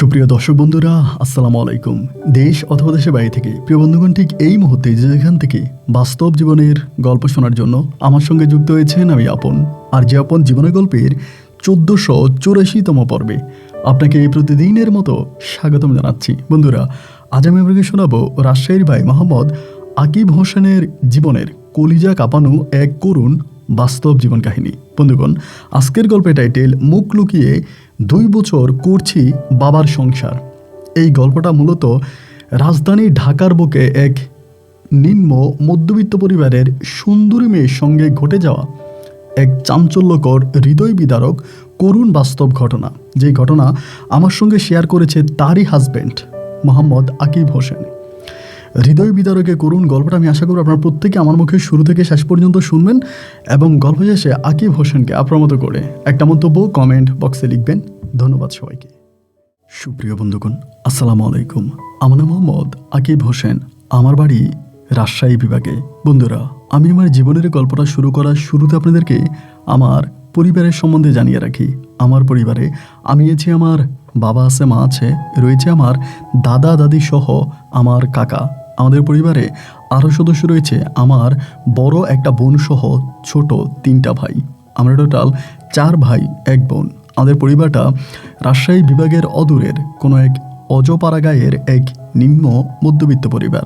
সুপ্রিয় দর্শক বন্ধুরা, আসসালামু আলাইকুম। দেশ অথবা দেশের বাইরে থেকে প্রিয় বন্ধুগণ, ঠিক এই মুহূর্তে যেখান থেকে বাস্তব জীবনের গল্প শোনার জন্য আমার সঙ্গে যুক্ত হয়েছেন আমি আপন। আর যে আপন জীবনের গল্পের 1484তম পর্বে আপনাকে প্রতিদিনের মতো স্বাগতম জানাচ্ছি। বন্ধুরা, আজ আমি আপনাকে শোনাবো রাজশাহীর ভাই মোহাম্মদ আকিব হোসেনের জীবনের কলিজা কাঁপানো এক করুণ বাস্তব জীবন কাহিনী। বন্ধুগণ, আজকের গল্পের টাইটেল মুখ লুকিয়ে 2 বছর করছি বাবার সংসার। এই গল্পটা মূলত রাজধানী ঢাকার বুকে এক নিম্ন মধ্যবিত্ত পরিবারের সুন্দরী মেয়ের সঙ্গে ঘটে যাওয়া এক চাঞ্চল্যকর হৃদয় বিদারক করুণ বাস্তব ঘটনা, যে ঘটনা আমার সঙ্গে শেয়ার করেছে তারই হাজব্যান্ড মোহাম্মদ আকিব হোসেন। হৃদয় বিদারকে করুণ গল্পটা আমি আশা করি আপনার প্রত্যেকে আমার মুখে শুরু থেকে শেষ পর্যন্ত শুনবেন এবং গল্প শেষে আকিব হোসেনকে আপনার মতো করে একটা মন্তব্য কমেন্ট বক্সে লিখবেন। ধন্যবাদ সবাইকে। সুপ্রিয় বন্ধুগণ, আসসালামু আলাইকুম। আমার নাম মোহাম্মদ আকিব হোসেন, আমার বাড়ি রাজশাহী বিভাগে। বন্ধুরা, আমি আমার জীবনের গল্পটা শুরু করার শুরুতে আপনাদেরকে আমার পরিবারের সম্বন্ধে জানিয়ে রাখি। আমার পরিবারে আমি আছি, আমার বাবা আছে, মা আছে, রয়েছে আমার দাদা দাদি সহ আমার কাকা। আমাদের পরিবারে আরও সদস্য রয়েছে, আমার বড় একটা বোন সহ ছোট 3টা ভাই। আমরা টোটাল 4 ভাই 1 বোন। আমাদের পরিবারটা রাজশাহী বিভাগের অদূরের কোনো এক অজপাড়া গাঁয়ের এক নিম্ন মধ্যবিত্ত পরিবার।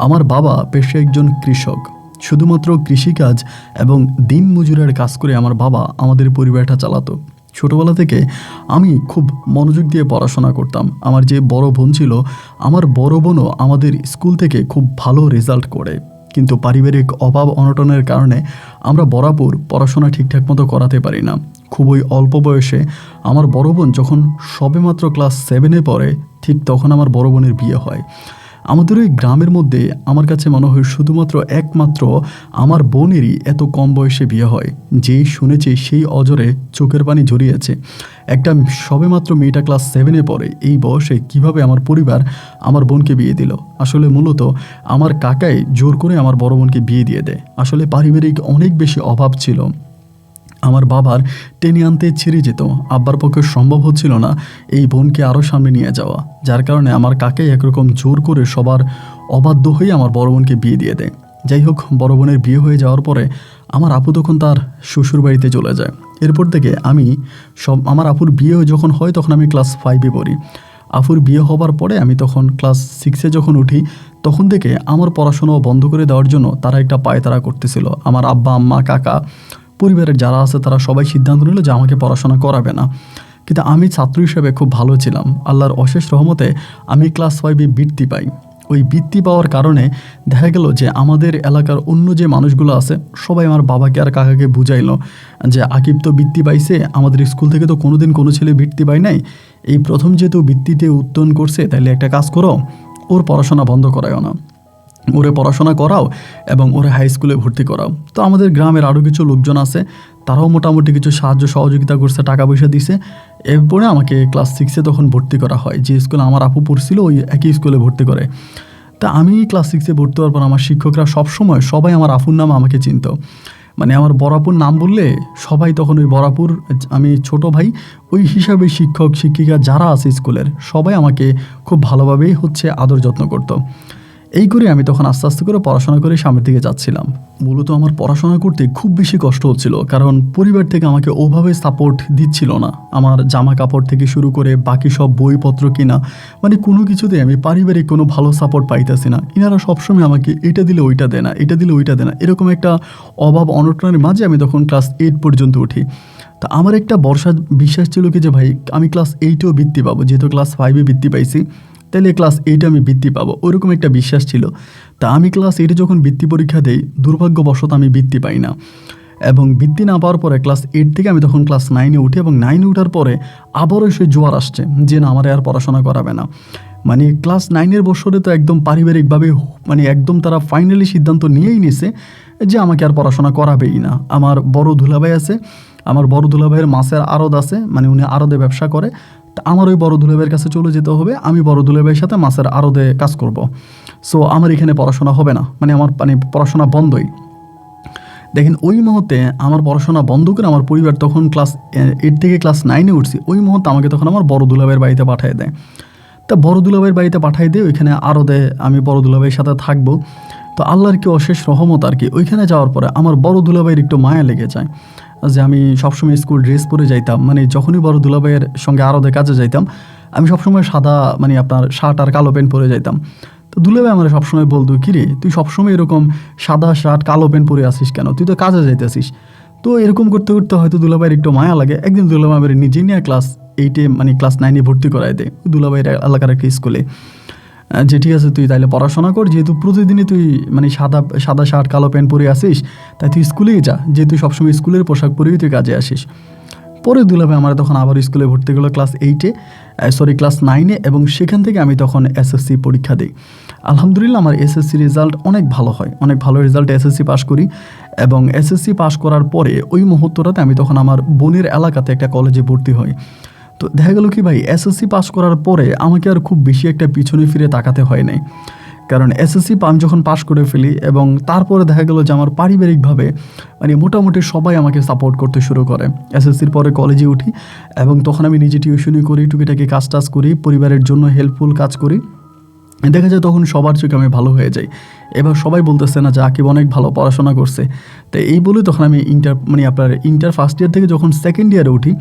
আমার বাবা পেশায় একজন কৃষক। শুধুমাত্র কৃষিকাজ এবং দিন মজুরের কাজ করে আমার বাবা আমাদের পরিবারটা চালাতো। ছোটোবেলা থেকে আমি খুব মনোযোগ দিয়ে পড়াশোনা করতাম। আমার যে বড় বোন ছিল, আমার বড় বোনও আমাদের স্কুল থেকে খুব ভালো রেজাল্ট করে, কিন্তু পারিবারিক অভাব অনটনের কারণে আমরা বরাবর পড়াশোনা ঠিকঠাক মতো করাতে পারি না। খুবই অল্প বয়সে আমার বড় বোন যখন সবেমাত্র ক্লাস 7-এ পড়ে, ঠিক তখন আমার বড় বোনের বিয়ে হয়। আমাদের ওই গ্রামের মধ্যে আমার কাছে মনে হয় শুধুমাত্র একমাত্র আমার বোনেরই এত কম বয়সে বিয়ে হয়। যেই শুনেছি সেই অজরে চোখের পানি ঝরিয়েছে। একটা সবেমাত্র মেয়েটা ক্লাস 7-এ পড়ে, এই বয়সে কিভাবে আমার পরিবার আমার বোনকে বিয়ে দিল? আসলে মূলত আমার কাকাই জোর করে আমার বড় বোনকে বিয়ে দিয়ে দেয়। আসলে পারিবারিক অনেক বেশি অভাব ছিল। আমার বাবার টেনে আনতে ছিঁড়ে যেত, আব্বার পক্ষে সম্ভব হচ্ছিল না এই বোনকে আরও সামনে নিয়ে যাওয়া, যার কারণে আমার কাকাই একরকম জোর করে সবার অবাধ্য হয়ে আমার বড় বোনকে বিয়ে দিয়ে দেয়। যাই হোক, বড় বোনের বিয়ে হয়ে যাওয়ার পরে আমার আপু তখন তার শ্বশুর বাড়িতে চলে যায়। এরপর থেকে আমার আপুর বিয়ে যখন হয় তখন আমি ক্লাস 5-এ পড়ি। আপুর বিয়ে হবার পরে আমি তখন ক্লাস 6-এ যখন উঠি, তখন থেকে আমার পড়াশোনা বন্ধ করে দেওয়ার জন্য তারা একটা পায়তারা করতেছিল। আমার আব্বা আম্মা কাকা পরিবারের যারা আছে তারা সবাই সিদ্ধান্ত নিল যে আমাকে পড়াশোনা করাবে না। কিন্তু আমি ছাত্র হিসেবে খুব ভালো ছিলাম। আল্লাহর অশেষ রহমতে আমি ক্লাস 5-এ বৃত্তি পাই। ওই বৃত্তি পাওয়ার কারণে দেখা গেল যে আমাদের এলাকার অন্য যে মানুষগুলো আছে সবাই আমার বাবাকে আর কাকাকে বুঝাইলো যে আকিব তো বৃত্তি পাইছে, আমাদের স্কুল থেকে তো কোনোদিন কোনো ছেলে বৃত্তি পায় নাই, এই প্রথম যেহেতু বৃত্তিতে উত্তোলন করছে, তাহলে একটা কাজ করো, ওর পড়াশোনা বন্ধ করায়ও না, ওরে পড়াশোনা করাও এবং ওরে হাই স্কুলে ভর্তি করাও। তো আমাদের গ্রামের আরও কিছু লোকজন আছে, তারাও মোটামুটি কিছু সাহায্য সহযোগিতা করছে, টাকা পয়সা দিছে। এরপরে আমাকে ক্লাস 6-এ তখন ভর্তি করা হয়। যে স্কুলে আমার আপু পড়ছিল ওই একই স্কুলে ভর্তি করে। তা আমি ক্লাস 6-এ ভর্তি হওয়ার পর আমার শিক্ষকরা সবাই আমার আপুর নাম আমাকে চিনত। মানে আমার বড়াপুর নাম বললে সবাই তখন ওই বড়াপুর, আমি ছোট ভাই, ওই হিসাবে শিক্ষক শিক্ষিকা যারা আছে স্কুলের সবাই আমাকে খুব ভালোভাবেই আদর যত্ন করতো। এই করে আমি তখন আস্তে আস্তে করে পড়াশোনা করে সামনের দিকে যাচ্ছিলাম। মূলত আমার পড়াশোনা করতে খুব বেশি কষ্ট হচ্ছিল, কারণ পরিবার থেকে আমাকে ওভাবে সাপোর্ট দিচ্ছিল না। আমার জামা কাপড় থেকে শুরু করে বাকি সব বইপত্র কিনা, মানে কোনো কিছুতে আমি পারিবারিক কোনো ভালো সাপোর্ট পাইতেছি না। ইনারা সবসময় আমাকে এটা দিলে ওইটা দেয় না, এটা দিলে ওইটা দেয় না, এরকম একটা অভাব অনটনের মাঝে আমি তখন ক্লাস 8 পর্যন্ত উঠি। তা আমার একটা বিশ্বাস ছিল কি যে ভাই আমি ক্লাস 8-এও বৃত্তি পাবো, যেহেতু ক্লাস 5-এ বৃত্তি পাইছি, তাহলে ক্লাস 8-এ আমি বৃত্তি পাবো, ওইরকম একটা বিশ্বাস ছিল। তা আমি ক্লাস 8-এ যখন বৃত্তি পরীক্ষা দেই, দুর্ভাগ্যবশত আমি বৃত্তি পাই না। এবং বৃত্তি না পাওয়ার পরে ক্লাস 8 থেকে আমি তখন ক্লাস 9-এ উঠি, এবং 9-এ ওঠার পরে আবারও সে জোয়ার আসছে যে না, আমার আর পড়াশোনা করাবে না। মানে ক্লাস 9-এর বছরে তো একদম পারিবারিকভাবে মানে একদম তারা ফাইনালি সিদ্ধান্ত নিয়েই নিছে যে আমাকে আর পড়াশোনা করাবেই না। আমার বড় দুলাভাই আছে, আমার বড় দুলাভাইয়ের মাছের আড়ত আছে, মানে উনি আড়তে ব্যবসা করে। তা আমার ওই বড় দুলাভাইয়ের কাছে চলে যেতে হবে, আমি বড় দুলাভাইয়ের সাথে মাছের আড়তে কাজ করব। সো আমার এখানে পড়াশোনা হবে না, মানে আমার পড়াশোনা বন্ধই। দেখেন ওই মুহূর্তে আমার পড়াশোনা বন্ধ করে আমার পরিবার তখন ক্লাস 8 থেকে ক্লাস 9-এ উঠছি, ওই মুহূর্তে আমাকে তখন আমার বড় দুলাভাইয়ের বাড়িতে পাঠিয়ে দেয়। তা বড় দুলাভাইয়ের বাড়িতে পাঠিয়ে দিয়ে ওইখানে আরও দেয় আমি বড় দুলাভাইয়ের সাথে থাকবো। তো আল্লাহর কি অশেষ রহমত আর কি, ওইখানে যাওয়ার পরে আমার বড় দুলাভাইয়ের একটু মায়া লেগে যায় যে আমি সবসময় স্কুল ড্রেস পরে যাইতাম, মানে যখনই বড় দুলাভাইয়ের সঙ্গে আরও কাজে যাইতাম আমি সবসময় সাদা মানে আপনার শার্ট আর কালো প্যান্ট পরে যাইতাম। তো দুলাভাই আমার সবসময় বলতো, কিরে তুই সবসময় এরকম সাদা শার্ট কালো প্যান্ট পরে আসিস কেন, তুই তো কাজে যাইতেছিস। তো এরকম করতে করতে হয়তো দুলাভাইয়ের একটু মায়া লাগে। একদিন দুলাভাই আমার নিজে নিয়ে ক্লাস 8-এ মানে ক্লাস 9-এ ভর্তি করাই দেয় দুলাভাইয়ের এলাকার একটা স্কুলে, যে ঠিক আছে তুই তাইলে পড়াশোনা কর, যেহেতু প্রতিদিনই তুই মানে সাদা শার্ট কালো প্যান্ট পরে আসিস, তাই তুই স্কুলেই যা, যেহেতু সবসময় স্কুলের পোশাক পরেই তুই কাজে আসিস। পরে দুলাভাই আমার তখন আবার স্কুলে ভর্তি হলো ক্লাস 9-এ, এবং সেখান থেকে আমি তখন এসএসসি পরীক্ষা দিই। আলহামদুলিল্লাহ আমার এসএসসি রেজাল্ট অনেক ভালো হয়, অনেক ভালো রেজাল্ট এসএসসি পাস করি। এবং এসএসসি পাস করার পরে ওই মুহূর্তটাতে আমি তখন আমার বোনের এলাকাতে একটা কলেজে ভর্তি হই। তো দেখা গেল কি ভাই, এসএসসি পাস করার পরে আমাকে আর খুব বেশি একটা পিছনে ফিরে তাকাতে হয় নাই, কারণ এসএসসি আমি যখন পাস করে ফেলি এবং তারপরে দেখা গেল যে আমার পারিবারিকভাবে মানে মোটামুটি সবাই আমাকে সাপোর্ট করতে শুরু করে। এসএসসির পরে কলেজে উঠি এবং তখন আমি নিজে টিউশনি করি, টুকিটাকি কাজ টাজ করি, পরিবারের জন্য হেল্পফুল কাজ করি। দেখা যায় তখন সবার চোখে আমি ভালো হয়ে যাই। এবার সবাই বলতেছে না যে আকিব অনেক ভালো পড়াশোনা করছে। তো এই বলে তখন আমি ইন্টার ফার্স্ট ইয়ার থেকে যখন সেকেন্ড ইয়ারে উঠি,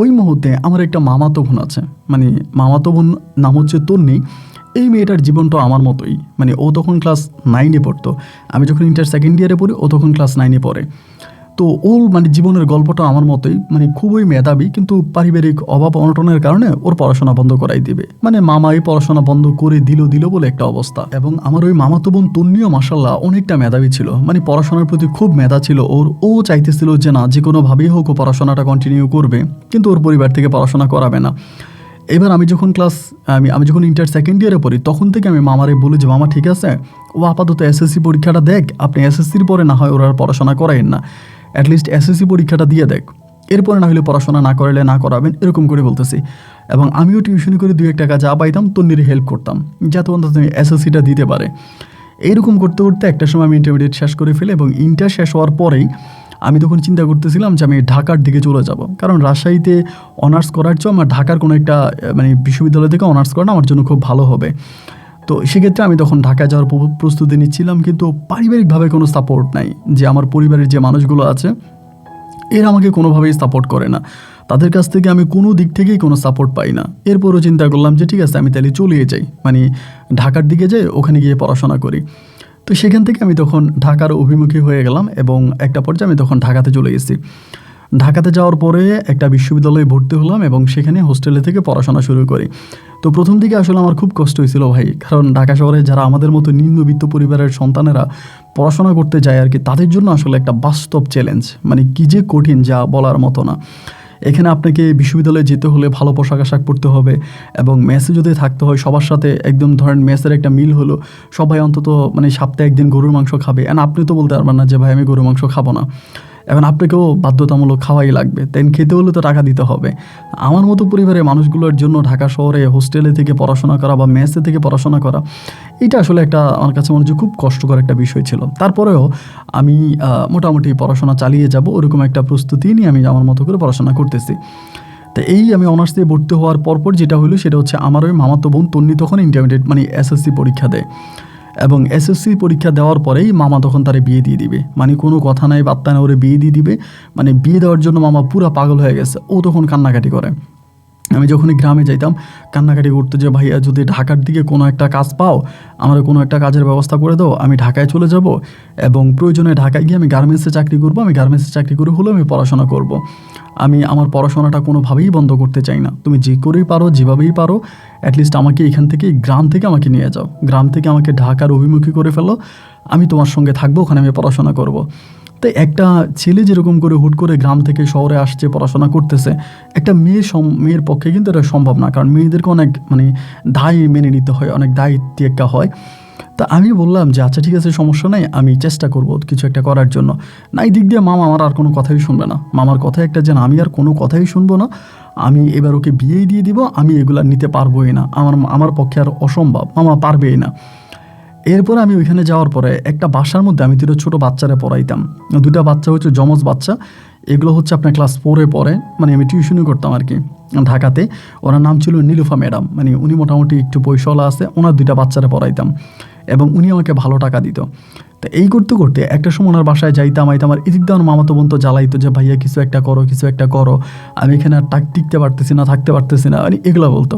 ওই মুহূর্তে আমার একটা মামাতো বোন আছে, মানে মামাতো বোন নাম হচ্ছে তন্নি। এই মেয়েটার জীবনটা আমার মতোই, মানে ও তখন ক্লাস 9-এ পড়তো, আমি যখন ইন্টার সেকেন্ড ইয়ারে পড়ি ও তখন ক্লাস 9-এ পড়ে। তো ওর মানে জীবনের গল্পটা আমার মতোই, মানে খুবই মেধাবী, কিন্তু পারিবারিক অভাব অনটনের কারণে ওর পড়াশোনা বন্ধ করাই দিবে, মানে মামাই পড়াশোনা বন্ধ করে দিল বলে একটা অবস্থা। এবং আমার ওই মামাতো বোন তন্নিও মাশাল্লাহ অনেকটা মেধাবী ছিল, মানে পড়াশোনার প্রতি খুব মেধা ছিল ওর। ও চাইতেছিল যে না, যে কোনোভাবেই হোক ও পড়াশোনাটা কন্টিনিউ করবে, কিন্তু ওর পরিবার থেকে পড়াশোনা করাবে না। এবার আমি যখন ইন্টার সেকেন্ড ইয়ারে পড়ি, তখন থেকে আমি মামারে বলি যে মামা ঠিক আছে, ও আপাতত এসএসসি পরীক্ষাটা দেখ, আপনি এসএসসির পরে না হয় ওরা পড়াশোনা করাইন না, অ্যাটলিস্ট এসএসসি পরীক্ষাটা দিয়ে দেখ, এরপরে না হলে পড়াশোনা না করাইলে না করাবেন, এরকম করে বলতেছি। এবং আমিও টিউশনি করে 2-1 টাকা যা পাইতাম তন্নির হেল্প করতাম, যাতে অন্তত এসএসসিটা দিতে পারে। এইরকম করতে করতে একটা সময় আমি ইন্টারমিডিয়েট শেষ করে ফেলি, এবং ইন্টার শেষ হওয়ার পরেই আমি তখন চিন্তা করতেছিলাম যে আমি ঢাকার দিকে চলে যাব, কারণ রাজশাহীতে অনার্স করার চেয়ে আমার ঢাকার কোনো একটা মানে বিশ্ববিদ্যালয় থেকে অনার্স করাটা আমার জন্য খুব ভালো হবে। তো সেক্ষেত্রে আমি তখন ঢাকায় যাওয়ার প্রস্তুতি নিচ্ছিলাম, কিন্তু পারিবারিকভাবে কোনো সাপোর্ট নাই, যে আমার পরিবারের যে মানুষগুলো আছে এরা আমাকে কোনোভাবেই সাপোর্ট করে না, তাদের কাছ থেকে আমি কোনো দিক থেকেই কোনো সাপোর্ট পাই না। এরপরও চিন্তা করলাম যে ঠিক আছে আমি তাহলে চলিয়ে যাই, মানে ঢাকার দিকে যাই, ওখানে গিয়ে পড়াশোনা করি। তো সেখান থেকে আমি তখন ঢাকার অভিমুখী হয়ে গেলাম, এবং একটা পর্যায়ে আমি তখন ঢাকাতে চলে গেছি। ঢাকাতে যাওয়ার পরে একটা বিশ্ববিদ্যালয়ে ভর্তি হলাম এবং সেখানে হোস্টেলে থেকে পড়াশোনা শুরু করি। তো প্রথম দিকে আসলে আমার খুব কষ্ট হয়েছিল ভাই, কারণ ঢাকা শহরে যারা আমাদের মতো নিম্নবিত্ত পরিবারের সন্তানেরা পড়াশোনা করতে যায় আর কি, তাদের জন্য আসলে একটা বাস্তব চ্যালেঞ্জ, মানে কী যে কঠিন যা বলার মতো না। এখানে আপনাকে বিশ্ববিদ্যালয়ে যেতে হলে ভালো পোশাক আশাক পরতে হবে, এবং মেসে যদি থাকতে হয় সবার সাথে একদম ধরেন মেসের একটা মিল হলো, সবাই অন্তত মানে সপ্তাহে একদিন গরুর মাংস খাবে, অ্যান্ড আপনি তো বলতে পারবেন না যে ভাই আমি গরুর মাংস খাবো না, এখন আপনাকেও বাধ্যতামূলক খাওয়াই লাগবে, তাই খেতে হলে তো টাকা দিতে হবে। আমার মতো পরিবারের মানুষগুলোর জন্য ঢাকা শহরে হোস্টেলে থেকে পড়াশোনা করা বা মেসে থেকে পড়াশোনা করা, এটা আসলে একটা আমার কাছে মনে হচ্ছে খুব কষ্টকর একটা বিষয় ছিল। তারপরেও আমি মোটামুটি পড়াশোনা চালিয়ে যাব ওরকম একটা প্রস্তুতি নিয়ে আমি আমার মতো করে পড়াশোনা করতেছি। তো এই আমি অনার্স দিয়ে ভর্তি হওয়ার পরপর যেটা হলো সেটা হচ্ছে আমার ওই মামাতো বোন তন্নি তখন ইন্টারমিডিয়েট মানে এসএসসি পরীক্ষা দেয়, এবং এসএসসি পরীক্ষা দেওয়ার পরেই মামা তখন তারে বিয়ে দিয়ে দিবে, মানে কোনো কথা নাই বার্তা না, ওরে বিয়ে দিয়ে দিবে। মানে বিয়ে দেওয়ার জন্য মামা পুরা পাগল হয়ে গেছে, ও তখন কান্নাকাটি করে। আমি যখনই গ্রামে যাইতাম কান্নাকাটি করতে, যে ভাইয়া যদি ঢাকার দিকে কোনো একটা কাজ পাও, আমার কোনো একটা কাজের ব্যবস্থা করে দাও, আমি ঢাকায় চলে যাব, এবং প্রয়োজনে ঢাকায় গিয়ে আমি গার্মেন্টসে চাকরি করবো, আমি গার্মেন্টসে চাকরি করে হলেও আমি পড়াশোনা করব। আমি আমার পড়াশোনাটা কোনোভাবেই বন্ধ করতে চাই না, তুমি যে করেই পারো যেভাবেই পারো অ্যাটলিস্ট আমাকে এখান থেকে গ্রাম থেকে আমাকে নিয়ে যাও, গ্রাম থেকে আমাকে ঢাকার অভিমুখী করে ফেলো, আমি তোমার সঙ্গে থাকবো, ওখানে আমি পড়াশোনা করব। তাই একটা ছেলে যেরকম করে হুট করে গ্রাম থেকে শহরে আসছে পড়াশোনা করতেছে, একটা মেয়ের পক্ষে কিন্তু এটা সম্ভব না, কারণ মেয়েদেরকে অনেক মানে দায় মেনে নিতে হয়, অনেক দায়িত্ব একটা হয়। তা আমি বললাম যে আচ্ছা ঠিক আছে সমস্যা নাই, আমি চেষ্টা করব কিছু একটা করার জন্য। না এই দিক দিয়ে মামা আমার আর কোনো কথাই শুনবে না, মামার কথা একটা যে আমি আর কোনো কথাই শুনবো না, আমি এবার ওকে বিয়েই দিয়ে দিব, আমি এগুলা নিতে পারবোই না, আমার পক্ষে আর অসম্ভব, মামা পারবেই না। এরপর আমি ওইখানে যাওয়ার পরে একটা বাসার মধ্যে আমি 2টা ছোটো বাচ্চারা পড়াইতাম। 2টা বাচ্চা হচ্ছে যমজ বাচ্চা, এগুলো হচ্ছে আপনার ক্লাস 4-এ পড়ে, মানে আমি টিউশনই করতাম আর কি ঢাকাতে। ওনার নাম ছিল নীলুফা ম্যাডাম, মানে উনি মোটামুটি একটু পয়সাওয়ালা আছে, ওনার 2টা বাচ্চারা পড়াইতাম এবং উনি আমাকে ভালো টাকা দিত। তো এই করতে করতে একটা সময় ওনার বাসায় যাইতাম আইতাম, আর এদিক দিয়ে আমার মামাতো বোন তো জ্বালাইতো যে ভাইয়া কিছু একটা করো, কিছু একটা করো, আমি এখানে আর টিকতে পারতেছি না, থাকতে পারতেছি না, মানে এগুলো বলতো।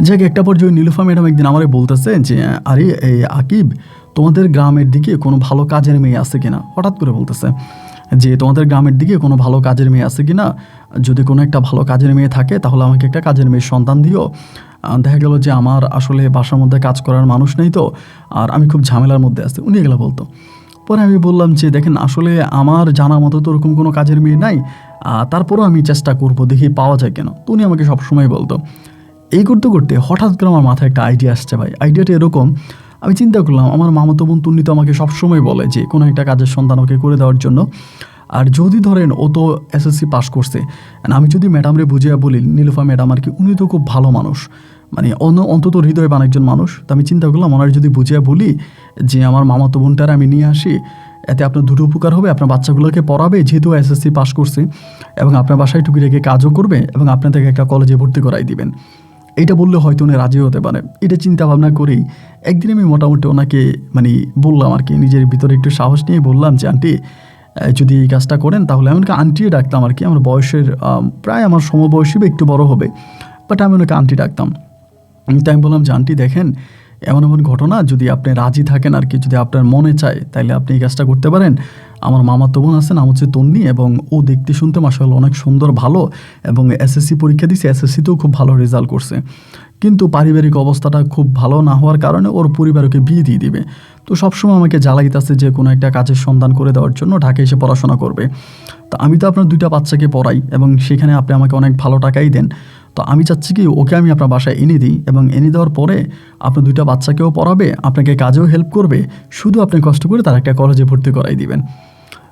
যাক, একটা পর্যায়ে নীলুফা ম্যাডাম একদিন আমারে বলতেছে যে আরে এই আকিব, তোমাদের গ্রামের দিকে কোনো ভালো কাজের মেয়ে আছে কিনা, হঠাৎ করে বলতেছে যে তোমাদের গ্রামের দিকে কোনো ভালো কাজের মেয়ে আছে কিনা, যদি কোনো একটা ভালো কাজের মেয়ে থাকে তাহলে আমাকে একটা কাজের মেয়ের সন্তান দিও। দেখা গেল যে আমার আসলে বাসার মধ্যে কাজ করার মানুষ নেই, তো আর আমি খুব ঝামেলার মধ্যে আছি, উনি এগুলো বলতো। পরে আমি বললাম যে দেখেন আসলে আমার জানা মতো তো ওরকম কোনো কাজের মেয়ে নাই, তারপরেও আমি চেষ্টা করবো, দেখি পাওয়া যায় কেন। তো উনি আমাকে সবসময় বলতো। এই করতে করতে হঠাৎ করে আমার মাথায় একটা আইডিয়া আসছে ভাই। আইডিয়াটা এরকম, আমি চিন্তা করলাম আমার মামাতো বোন তুন্নি তো আমাকে সবসময় বলে যে কোনো একটা কাজের সন্ধান ওকে করে দেওয়ার জন্য, আর যদি ধরেন ও তো এসএসসি পাস করছে, আমি যদি ম্যাডামরে বুঝিয়ে বলি, নীলুফা ম্যাডাম আর কি, উনি তো খুব ভালো মানুষ, মানে অন্তত হৃদয়বান একজন মানুষ। তো আমি চিন্তা করলাম ওনার যদি বুঝিয়ে বলি যে আমার মামাতো বোনটার আমি নিয়ে আসি, এতে আপনার 2টো উপকার হবে, আপনার বাচ্চাগুলোকে পড়াবে যেহেতু এসএসসি পাস করছে, এবং আপনার বাসায় টুকি রেখে কাজও করবে, এবং আপনাদেরকে একটা কলেজে ভর্তি করাই দিবেন। এইটা বললে হয়তো উনি রাজি হতে পারে। এটা চিন্তা ভাবনা করেই একদিন আমি মোটামুটি ওনাকে মানে বললাম আর কি, নিজের ভিতরে একটু সাহস নিয়ে বললাম যে আন্টি, যদি এই কাজটা করেন তাহলে আমি ওনাকে আন্টিয়ে ডাকতাম আর কি, আমার বয়সের প্রায় আমার সমবয়সী বা একটু বড় হবে, বাট আমি ওনাকে আন্টি ডাকতাম। তাই আমি বললাম যে আন্টি দেখেন, এমন এমন ঘটনা, যদি আপনি রাজি থাকেন আর কি, যদি আপনার মনে চায় তাহলে আপনি এই কাজটা করতে পারেন। আমার মামাতো বোন আছে, নাম হচ্ছে তন্নি, এবং ও দেখতে শুনতে মাশাআল্লাহ অনেক সুন্দর, ভালো, এবং এসএসসি পরীক্ষা দিয়েছে, এসএসসিতেও খুব ভালো রেজাল্ট করছে, কিন্তু পারিবারিক অবস্থাটা খুব ভালো না হওয়ার কারণে ওর পরিবার ওকে বিয়ে দিয়ে দিবে। তো সবসময় আমাকে জ্বালাইতেছে যে কোনো একটা কাজের সন্ধান করে দেওয়ার জন্য ঢাকায় এসে পড়াশোনা করবে। তো আমি তো আপনার 2টা বাচ্চাকে পড়াই এবং সেখানে আপনি আমাকে অনেক ভালো টাকাই দেন, তো আমি চাচ্ছি কি ওকে আমি আপনার বাসায় এনে দিই, এবং এনে দেওয়ার পরে আপনার 2টা বাচ্চাকেও পড়াবে, আপনাকে কাজেও হেল্প করবে, শুধু আপনি কষ্ট করে তার একটা কলেজে ভর্তি করাই দিবেন।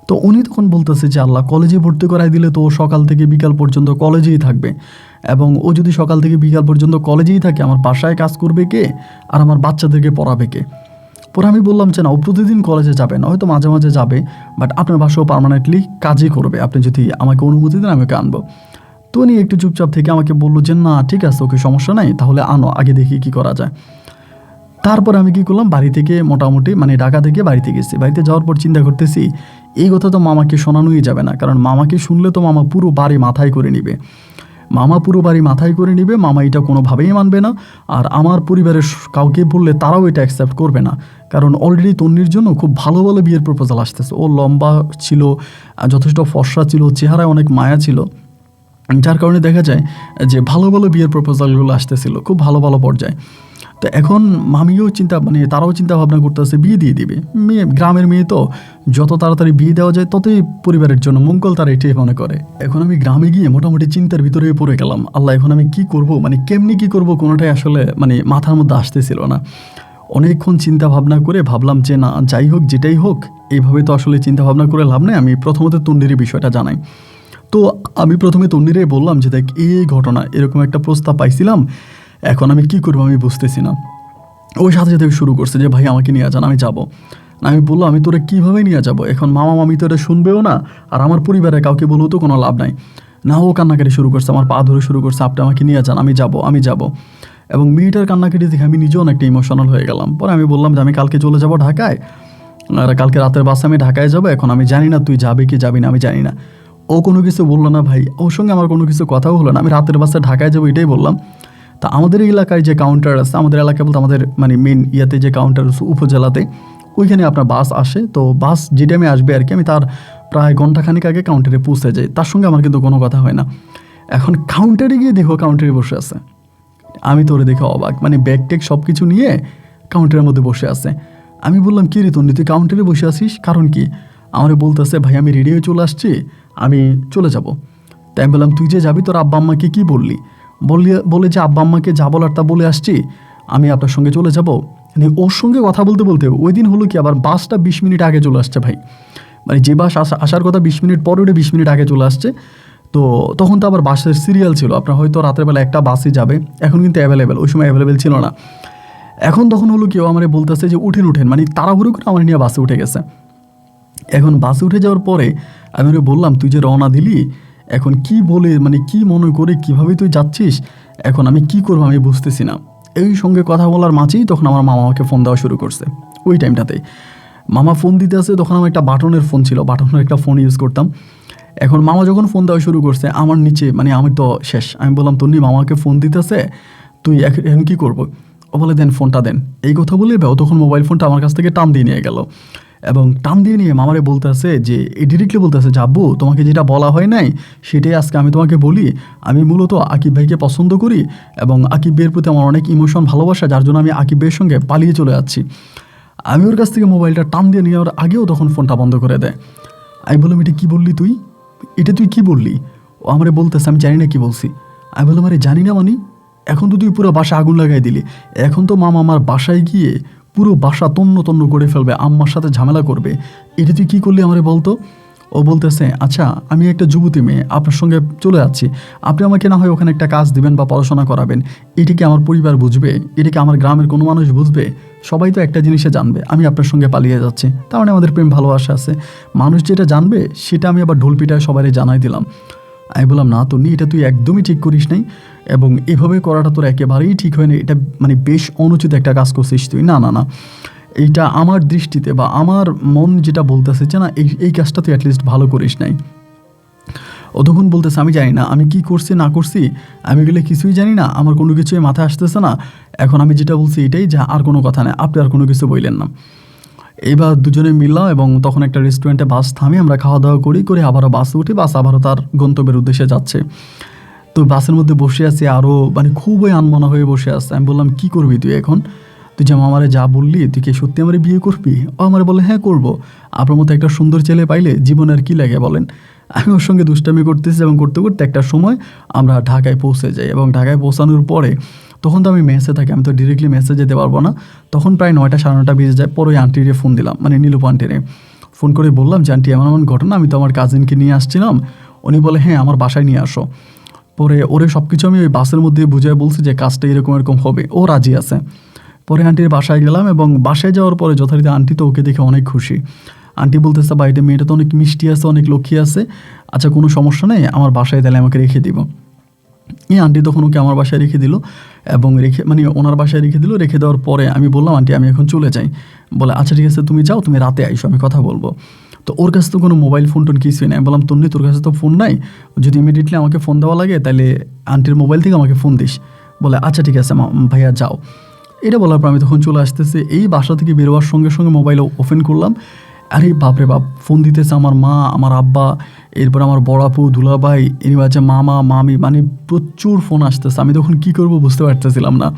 তো উনি তখন বলতেছে যে আল্লাহ, কলেজে ভর্তি করাই দিলে তো ও সকাল থেকে বিকাল পর্যন্ত কলেজেই থাকবে, এবং ও যদি সকাল থেকে বিকাল পর্যন্ত কলেজেই থাকে, আমার বাসায় কাজ করবে কে, আর আমার বাচ্চাদেরকে পড়াবে কে? পরে আমি বললাম যে না, ও প্রতিদিন কলেজে যাবে না, হয়তো মাঝে মাঝে যাবে, বাট আপনার বাসাও পার্মানেন্টলি কাজই করবে, আপনি যদি আমাকে অনুমতি দেন আমি ওকে আনবো। তো উনি একটু চুপচাপ থেকে আমাকে বললো যে না ঠিক আছে, ওকে সমস্যা নাই, তাহলে আনো, আগে দেখি কী করা যায়। তারপর আমি কী করলাম, বাড়ি থেকে মোটামুটি মানে ঢাকা থেকে বাড়িতে গেছি। বাড়িতে যাওয়ার পর চিন্তা করতেছি এই কথা তো মামাকে শোনানোই যাবে না, কারণ মামাকে শুনলে তো মামা পুরো বাড়ি মাথায় করে নিবে, মামা এটা কোনোভাবেই মানবে না, আর আমার পরিবারের কাউকে বললে তারাও এটা অ্যাকসেপ্ট করবে না, কারণ অলরেডি তন্নির জন্য খুব ভালো ভালো বিয়ের প্রপোজাল আসতেছে। ও লম্বা ছিল, যথেষ্ট ফর্সা ছিল, চেহারায় অনেক মায়া ছিল, যার কারণে দেখা যায় যে ভালো ভালো বিয়ের প্রপোজালগুলো আসতেছিল খুব ভালো ভালো পর্যায়ে। তো এখন মামিও তারাও চিন্তা ভাবনা করতেছে বিয়ে দিয়ে দিবে, মেয়ে গ্রামের মেয়ে তো, যত তাড়াতাড়ি বিয়ে দেওয়া যায় ততই পরিবারের জন্য মঙ্গল, তারা এটাই মনে করে। এখন আমি গ্রামে গিয়ে মোটামুটি চিন্তার ভিতরে পড়ে গেলাম, আল্লাহ এখন আমি কী করব, কেমনি কী করব কোনোটাই আসলে মাথার মধ্যে আসতেছিল না। অনেকক্ষণ চিন্তা ভাবনা করে ভাবলাম যে না, যাই হোক যেটাই হোক, এইভাবে তো আসলে চিন্তা ভাবনা করে লাভ নেই, আমি প্রথমত তন্নির বিষয়টা জানাই। তো আমি প্রথমে তন্নিরে বললাম যে দেখ, এই ঘটনা, এরকম একটা প্রস্তাব পাইছিলাম, এখন আমি কী করবো আমি বুঝতেছি না। ওই সাথে সাথে শুরু করছে যে ভাই আমাকে নিয়ে যান, আমি যাবো। আমি বললাম আমি তোরা কীভাবে নিয়ে যাবো, এখন মামা মামি তো এটা শুনবেও না, আর আমার পরিবারে কাউকে বলেও তো কোনো লাভ নাই না। ও কান্নাকাটি শুরু করছে, আমার পা ধরে শুরু করছে, আপনি আমাকে নিয়ে যান, আমি যাবো। এবং মেয়েটার কান্নাকাটি দেখে আমি নিজেও অনেকটা ইমোশনাল হয়ে গেলাম। পরে আমি বললাম যে আমি কালকে চলে যাবো ঢাকায়, আর কালকে রাতের বাসে আমি ঢাকায় যাবো, এখন আমি জানি না তুই যাবি কি যাবি না, আমি জানি না। ও কোনো কিছু বললো না ভাই, ওর সঙ্গে আমার কোনো কিছু কথাও হলো না, আমি রাতের বাসে ঢাকায় যাবো এটাই বললাম। তা আমাদের এলাকায় যে কাউন্টার আছে, আমাদের এলাকায় বলতে আমাদের মেন ইয়াতে যে কাউন্টার উপজেলাতে, ওইখানে আপনার বাস আসে, তো বাস যে টাইমে আসবে আর কি, আমি তার প্রায় ঘন্টাখানিক আগে কাউন্টারে পৌঁছে যাই, তার সঙ্গে আমার কিন্তু কোনো কথা হয় না। এখন কাউন্টারে গিয়ে দেখো কাউন্টারে বসে আছে, আমি তোরে দেখে অবাক, ব্যাগ ট্যাগ সব কিছু নিয়ে কাউন্টারের মধ্যে বসে আছে। আমি বললাম কি রে তন্নি, তুই কাউন্টারে বসে আছিস, কারণ কি? আমার বলতেছে ভাই আমি রেডি হয়ে চলে আসছি, আমি চলে যাব। তাই আমি বললাম তুই যে যাবি তোর আব্বা আম্মাকে কী বলে যে আব্বা আম্মাকে যা বলার তা বলে আসছি, আমি আপনার সঙ্গে চলে যাব। ওর সঙ্গে কথা বলতে বলতে ওই দিন হলো কি, আবার বাসটা 20 মিনিট আগে চলে আসছে ভাই, যে বাস আসার কথা 20 মিনিট পরে, ওটা 20 মিনিট আগে চলে আসছে। তো তখন তো আবার বাসের সিরিয়াল ছিল, আপনার হয়তো রাতের বেলা একটা বাসই যাবে, এখন কিন্তু অ্যাভেলেবেল, ওই সময় অ্যাভেলেবেল ছিল না। এখন তখন হলো কেউ আমার বলতেছে যে উঠেন উঠেন, মানে তাড়াহুড়ো করে আমার নিয়ে বাসে উঠে গেছে। এখন বাসে উঠে যাওয়ার পরে আমি ওরে বললাম, তুই যে রওনা দিলি এখন কি বলে, মানে কি মনে করে কীভাবে তুই যাচ্ছিস, এখন আমি কি করবো আমি বুঝতেছি না। এই সঙ্গে কথা বলার মাঝেই তখন আমার মামা আমাকে ফোন দেওয়া শুরু করছে। ওই টাইমটাতেই মামা ফোন দিতে আসে, তখন আমার একটা বাটনের ফোন ছিল, বাটনের একটা ফোন ইউজ করতাম। এখন মামা যখন ফোন দেওয়া শুরু করছে আমার নিচে, মানে আমি তো শেষ। আমি বললাম, তন্নি মামাকে ফোন দিতেছে, তুই এখন কী করবো? ও বলে, দেন ফোনটা দেন। এই কথা বলে ও তখন মোবাইল ফোনটা আমার কাছ থেকে টান দিয়ে নিয়ে গেল, এবং টান দিয়ে নিয়ে মামারে বলতেছে যে ডিরেক্টলি বলতেছে যে আব্বু, তোমাকে যেটা বলা হয় নাই সেটাই আজকে আমি তোমাকে বলি। আমি মূলত আকিব ভাইকে পছন্দ করি এবং আকিব ভাইয়ের প্রতি আমার অনেক ইমোশন ভালোবাসা, যার জন্য আমি আকিব ভাইয়ের সঙ্গে পালিয়ে চলে যাচ্ছি। আমি ওর কাছ থেকে মোবাইলটা টান দিয়ে নেওয়ার আগেও তখন ফোনটা বন্ধ করে দেয়। আমি বললাম, এটা কী বললি তুই, এটা তুই কী বললি? ও আমারে বলতেছে, আমি জানি না কী বলছি। আমি বললাম, আরে জানি না মানে, এখন তো তুই পুরো বাসা আগুন লাগাই দিলি, এখন তো মামা আমার বাসায় গিয়ে পুরো বাসা তন্ন তন্ন করে ফেলবে, আম্মার সাথে ঝামেলা করবে, এটা তুই কী করলি আমারে বলতো? ও বলতেছে, আচ্ছা আমি একটা যুবতী মেয়ে, আপনার সঙ্গে চলে যাচ্ছি, আপনি আমাকে না হয় ওখানে একটা কাজ দিবেন বা পড়াশোনা করাবেন, এটা কি আমার পরিবার বুঝবে? এটা কি আমার গ্রামের কোনো মানুষ বুঝবে? সবাই তো একটা জিনিসে জানবে আমি আপনার সঙ্গে পালিয়ে যাচ্ছি, তার মানে আমাদের প্রেম ভালোবাসা আছে। মানুষ যেটা জানবে সেটা আমি আবার ঢোল পিটায় সবাই জানাই দিলাম। আমি বললাম, না তন্নি, এটা তুই একদমই ঠিক করিস নাই, এবং এভাবে করাটা তোর একেবারেই ঠিক হয়নি, এটা মানে বেশ অনুচিত একটা কাজ করছিস তুই। না না না, এইটা আমার দৃষ্টিতে বা আমার মন যেটা বলতেছে যে না, এই কাজটা তুই অ্যাটলিস্ট ভালো করিস নাই। ও তখন বলতেছে, আমি জানি না আমি কি করছি না করছি, আমি এগুলো কিছুই জানি না, আমার কোনো কিছুই মাথায় আসতেছে না, এখন আমি যেটা বলছি এটাই, যা আর কোনো কথা নেই, আপনি আর কোনো কিছু বললেন না। এইবার দুজনে মিললাম এবং তখন একটা রেস্টুরেন্টে বাস থামি, আমরা খাওয়া দাওয়া করে আবারও বাসে উঠি, বাস আবারও তার গন্তব্যের উদ্দেশ্যে যাচ্ছে। তো বাসের মধ্যে বসে আছি, আরও মানে খুবই আনমনা হয়ে বসে আছে। আমি বললাম, কি করবি তুই এখন? তুই যে আমারে যা বললি, তুই কি সত্যি আমারে বিয়ে করবি? ও আমারে বলে, হ্যাঁ করবো, আপনার মতো একটা সুন্দর ছেলে পাইলে জীবনে আর কী লাগে বলেন। আমি ওর সঙ্গে দুষ্টামি করতেছি এবং করতে করতে একটা সময় আমরা ঢাকায় পৌঁছে যাই, এবং ঢাকায় পৌঁছানোর পরে তখন তো আমি মেসে থাকি, আমি তো ডিরেক্টলি মেসে যেতে পারবো না, তখন প্রায় 9টা 9:30 বেজে যায়। পরে ওই আন্টিরে ফোন দিলাম, মানে নীলুপ আন্টিরে ফোন করে বললাম যে আন্টি এমন এমন ঘটনা, আমি তো আমার কাজিনকে নিয়ে আসছিলাম। উনি বলে, হ্যাঁ আমার বাসায় নিয়ে আসো। পরে ওরে সব কিছু আমি ওই বাসের মধ্যে বুঝিয়ে বলছি যে কাজটা এরকম এরকম হবে, ও রাজি আছে। পরে আন্টির বাসায় গেলাম, এবং বাসায় যাওয়ার পরে যথারীতি আন্টি তো ওকে দেখে অনেক খুশি। আন্টি বলতেছে, বাড়িতে মেয়েটা তো অনেক মিষ্টি আছে, অনেক লক্ষ্মী আছে, আচ্ছা কোনো সমস্যা নেই, আমার বাসায় তাহলে আমাকে রেখে দিব। এই আন্টি তখন ওকে আমার বাসায় রেখে দিল, এবং মানে ওনার বাসায় রেখে দিল। রেখে দেওয়ার পরে আমি বললাম, আন্টি আমি এখন চলে যাই। বলে, আচ্ছা ঠিক আছে তুমি যাও, তুমি রাতে আইসো, আমি কথা বলবো। তো ওর কাছে তো কোনো মোবাইল ফোন টোন কিছুই নাই। আমি বললাম, তন্নি তোর কাছে তো ফোন নাই, যদি ইমিডিয়েটলি আমাকে ফোন দেওয়া লাগে তাহলে আন্টির মোবাইল থেকে আমাকে ফোন দিস। বলে, আচ্ছা ঠিক আছে ভাইয়া যাও। এটা বলার পর আমি তখন চলে আসতেছি, এই বাসা থেকে বেরোয়ার সঙ্গে সঙ্গে মোবাইল ওপেন করলাম। আরে বাপরে বাপ, ফোন দিতেছে আমার মা, আমার আব্বা, এরপর আমার বড় আপু, দুলাভাই, এর মাঝে মামা মামি, মানে প্রচুর ফোন আসতেছে। আমি তখন কী করবো বুঝতে পারতেছিলাম না।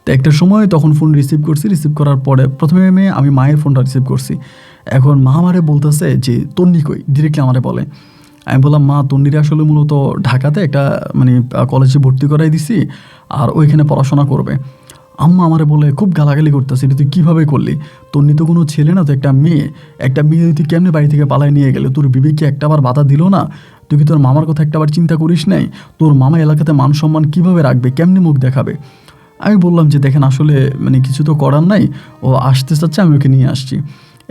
তো একটা সময় তখন ফোন রিসিভ করছি, রিসিভ করার পরে প্রথমে আমি মায়ের ফোনটা রিসিভ করছি। এখন মা আমারে বলতেছে যে তন্নি কই, ডিরেক্টলি আমারে বলে। আমি বললাম, মা তন্নিরে আসলে মূলত ঢাকাতে একটা মানে কলেজে ভর্তি করাই দিছি, আর ওইখানে পড়াশোনা করবে। আম্মা আমারে বলে, খুব গালাগালি করতেছে, এটা তুই কীভাবে করলি? তন্নি তো কোনো ছেলে না, তো একটা মেয়ে, তুই কেমনি বাড়ি থেকে পালায় নিয়ে গেলে? তোর বিবেককে একটাবার বাধা দিল না? তুই কি তোর মামার কথা একটাবার চিন্তা করিস নাই? তোর মামা এলাকাতে মান সম্মান কীভাবে রাখবে, কেমনি মুখ দেখাবে? আমি বললাম যে দেখেন আসলে মানে কিছু তো করার নাই, ও আসতে চাচ্ছে, আমি ওকে নিয়ে আসছি।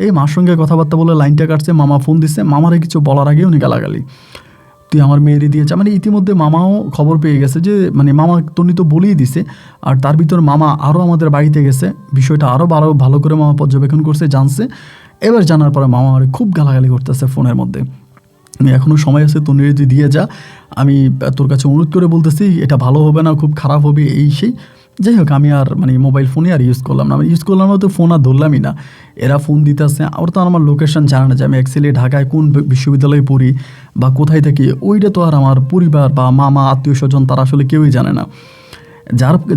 এই মার সঙ্গে কথাবার্তা বলে লাইনটা কাটছে, মামা ফোন দিচ্ছে, মামারে কিছু বলার আগেও উনি গালাগালি, তুই আমার মেয়েরই দিয়েছে। মানে ইতিমধ্যে মামাও খবর পেয়ে গেছে যে মানে মামা তন্নি তো বলেই দিছে, আর তার ভিতর মামা আরও আমাদের বাড়িতে গেছে, বিষয়টা আরও ভালো করে মামা পর্যবেক্ষণ করছে, জানছে। এবার জানার পরে মামা আমার খুব গালাগালি করতেছে ফোনের মধ্যে। এখনও সময় আছে, তন্নি যদি দিয়ে যা, আমি তোর কাছে অনুরোধ করে বলতেছি, এটা ভালো হবে না, খুব খারাপ হবে, এই সেই। যাই হোক, আমি আর মানে মোবাইল ফোনই আর ইউজ করলাম না। আমি ইউজ করলাম না, তো ফোন আর ধরলামই না। এরা ফোন দিতেছে, ওরা তো আমার লোকেশন জানে না যে আমি অ্যাকচুয়ালি ঢাকায় কোন বিশ্ববিদ্যালয়ে পড়ি বা কোথায় থাকি, ওইটা তো আর আমার পরিবার বা মামা আত্মীয় স্বজন তারা আসলে কেউই জানে না।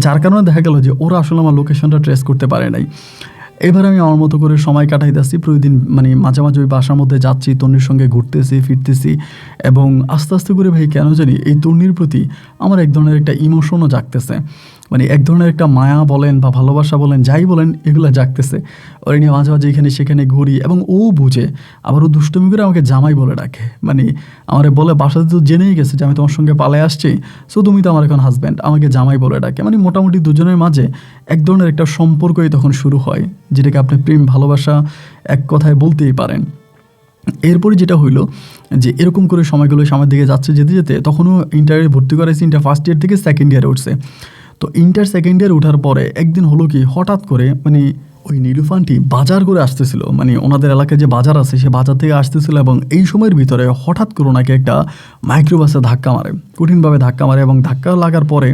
যার কারণে দেখা গেল যে ওরা আসলে আমার লোকেশনটা ট্রেস করতে পারে নাই। এবার আমি আমার মতো করে সময় কাটাইতেছি, প্রতিদিন মানে মাঝে মাঝে ওই বাসার মধ্যে যাচ্ছি, তন্নির সঙ্গে ঘুরতেছি ফিরতেছি, এবং আস্তে আস্তে করে ভাই কেন জানি এই তন্নির প্রতি আমার এক ধরনের একটা ইমোশনও জাগতেছে। মানে এক ধরনের একটা মায়া বলেন বা ভালোবাসা বলেন, যাই বলেন, এগুলো জাগতেছে। ওরা নিয়ে মাঝে মাঝে এখানে সেখানে ঘুরি, এবং ও বুঝে, আবার ও দুষ্টুমি করে আমাকে জামাই বলে ডাকে। মানে আমারে বলে, বাসাতে তো জেনেই গেছে যে আমি তোমার সঙ্গে পালায় আসছি, সো তুমি তো আমার এখন হাজব্যান্ড, আমাকে জামাই বলে ডাকে। মানে মোটামুটি দুজনের মাঝে এক ধরনের একটা সম্পর্কই তখন শুরু হয়, যেটাকে আপনি প্রেম ভালোবাসা এক কথায় বলতেই পারেন। এরপরে যেটা হইলো যে এরকম করে সময়গুলো সামনের দিকে যাচ্ছে, যেতে যেতে তখনও ইন্টারে ভর্তি করাইছি। ইন্টার ফার্স্ট ইয়ার থেকে সেকেন্ড ইয়ারে উঠছে। তো ইন্টার সেকেন্ড ইয়ার ওঠার পরে একদিন হলো কি, হঠাৎ করে মানে ওই নীলুফানটি বাজার করে আসতেছিল, মানে ওনাদের এলাকায় যে বাজার আছে সে বাজার থেকে আসতেছিল, এবং এই সময়ের ভিতরে হঠাৎ করে ওনাকে একটা মাইক্রোবাসে ধাক্কা মারে, কঠিনভাবে ধাক্কা মারে, এবং ধাক্কা লাগার পরে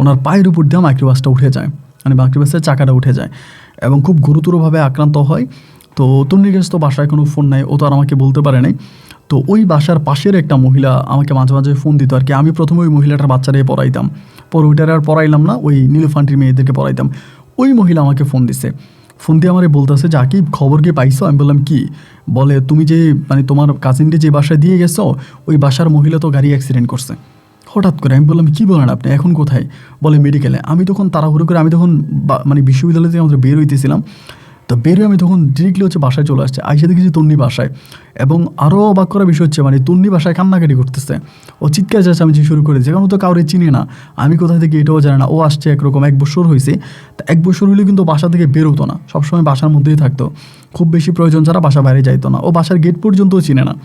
ওনার পায়ের উপর দিয়ে মাইক্রোবাসটা উঠে যায়, মানে মাইক্রোবাসের চাকাটা উঠে যায়, এবং খুব গুরুতরভাবে আক্রান্ত হয়। তো তন্নির কাছে তো বাসায় কোনো ফোন নাই, ও তো আর আমাকে বলতে পারে নাই। তো ওই বাসার পাশের একটা মহিলা আমাকে মাঝে মাঝে ফোন দিত আর কি। আমি প্রথমে ওই মহিলাটার বাচ্চারাই পড়াইতাম, পরে ওইটার আর পড়াইলাম না, ওই নীলুফান্টির মেয়েদেরকে পড়াইতাম। ওই মহিলা আমাকে ফোন দিছে, ফোন দিয়ে আমারে বলতেছে যে আকিব, খবর কি পাইছো? আমি বললাম কি? বলে তুমি যে মানে তোমার কাজিনকে যে বাসায় দিয়ে গেছো, ওই বাসার মহিলা তো গাড়ি অ্যাক্সিডেন্ট করছে হঠাৎ করে। আমি বললাম কি বলেন আপনি, এখন কোথায়? বলে মেডিকেলে। আমি তখন তাড়াহুড়ো করে, আমি তখন মানে বিশ্ববিদ্যালয় থেকে আমাদের বের হইতেছিলাম, তো বেরিয়ে আমি তখন ডিরেক্টলি হচ্ছে বাসায় চলে আসছে। আইসা দেখেছি তন্নি বাসায়, এবং আরও অবাক করার বিষয় হচ্ছে মানে তন্নি বাসায় কান্নাকাটি করতেছে, ও চিৎকার চেঁচামেচি শুরু করেছে, কারণ তো কাউরে চিনি না, আমি কোথা থেকে এটাও জানি না। ও আসছে একরকম 1 বছর হয়েছে, তা 1 বছর হলেও কিন্তু বাসা থেকে বের হতো না, সবসময় বাসার মধ্যেই থাকতো, খুব বেশি প্রয়োজন ছাড়া বাসা বাইরে যাইতো না, ও বাসার গেট পর্যন্তও চিনে না।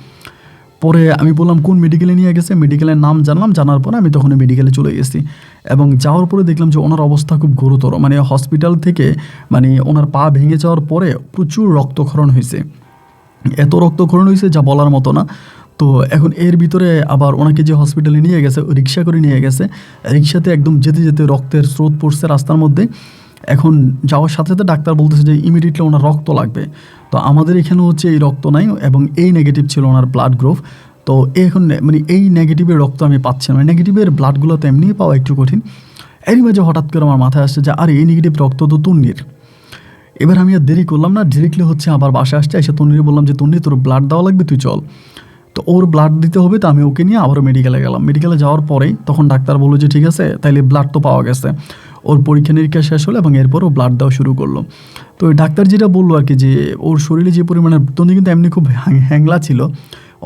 পরে আমি বললাম কোন মেডিকেলে নিয়ে গেছে, মেডিকেলের নাম জানলাম, জানার পরে আমি তখন মেডিকেলে চলে গেছি, এবং যাওয়ার পরে দেখলাম যে ওনার অবস্থা খুব গুরুতর। মানে হসপিটাল থেকে মানে ওনার পা ভেঙে যাওয়ার পরে প্রচুর রক্তক্ষরণ হয়েছে, এত রক্তক্ষরণ হয়েছে যা বলার মতো না। তো এখন এর ভিতরে আবার ওনাকে যে হসপিটালে নিয়ে গেছে, রিক্সা করে নিয়ে গেছে, রিক্সাতে একদম যেতে যেতে রক্তের স্রোত পড়ছে রাস্তার মধ্যে। এখন যাওয়ার সাথে সাথে ডাক্তার বলতেছে যে ইমিডিয়েটলি ওনার রক্ত লাগবে। তো আমাদের এখানে হচ্ছে এই রক্ত নাই, এবং এই নেগেটিভ ছিল ওনার ব্লাড গ্রুপ। তো এখন মানে এই নেগেটিভের রক্ত আমি পাচ্ছি না, নেগেটিভের ব্লাডগুলো তো এমনি পাওয়া একটু কঠিন। এরই মাঝে হঠাৎ করে আমার মাথায় আসছে যে আরে এই নেগেটিভ রক্ত তো তন্নির। এবার আমি আর দেরি করলাম না, ডিরেক্টলি হচ্ছে আবার বাসায় আসছে, এসে তন্নিরে বললাম যে তন্নি তোর ব্লাড দেওয়া লাগবে, তুই চল। তো ওর ব্লাড দিতে হবে, তো আমি ওকে নিয়ে আবারও মেডিকেলে গেলাম। মেডিকেলে যাওয়ার পরেই তখন ডাক্তার বললো যে ঠিক আছে, তাইলে ব্লাড তো পাওয়া গেছে। ওর পরীক্ষা নিরীক্ষা শেষ হলো, এবং এরপর ও ব্লাড দেওয়া শুরু করলো। তো ওই ডাক্তার যেটা বললো আর কি, যে ওর শরীরে যে পরিমাণে, তন্নি কিন্তু এমনি খুব হ্যাংলা ছিল,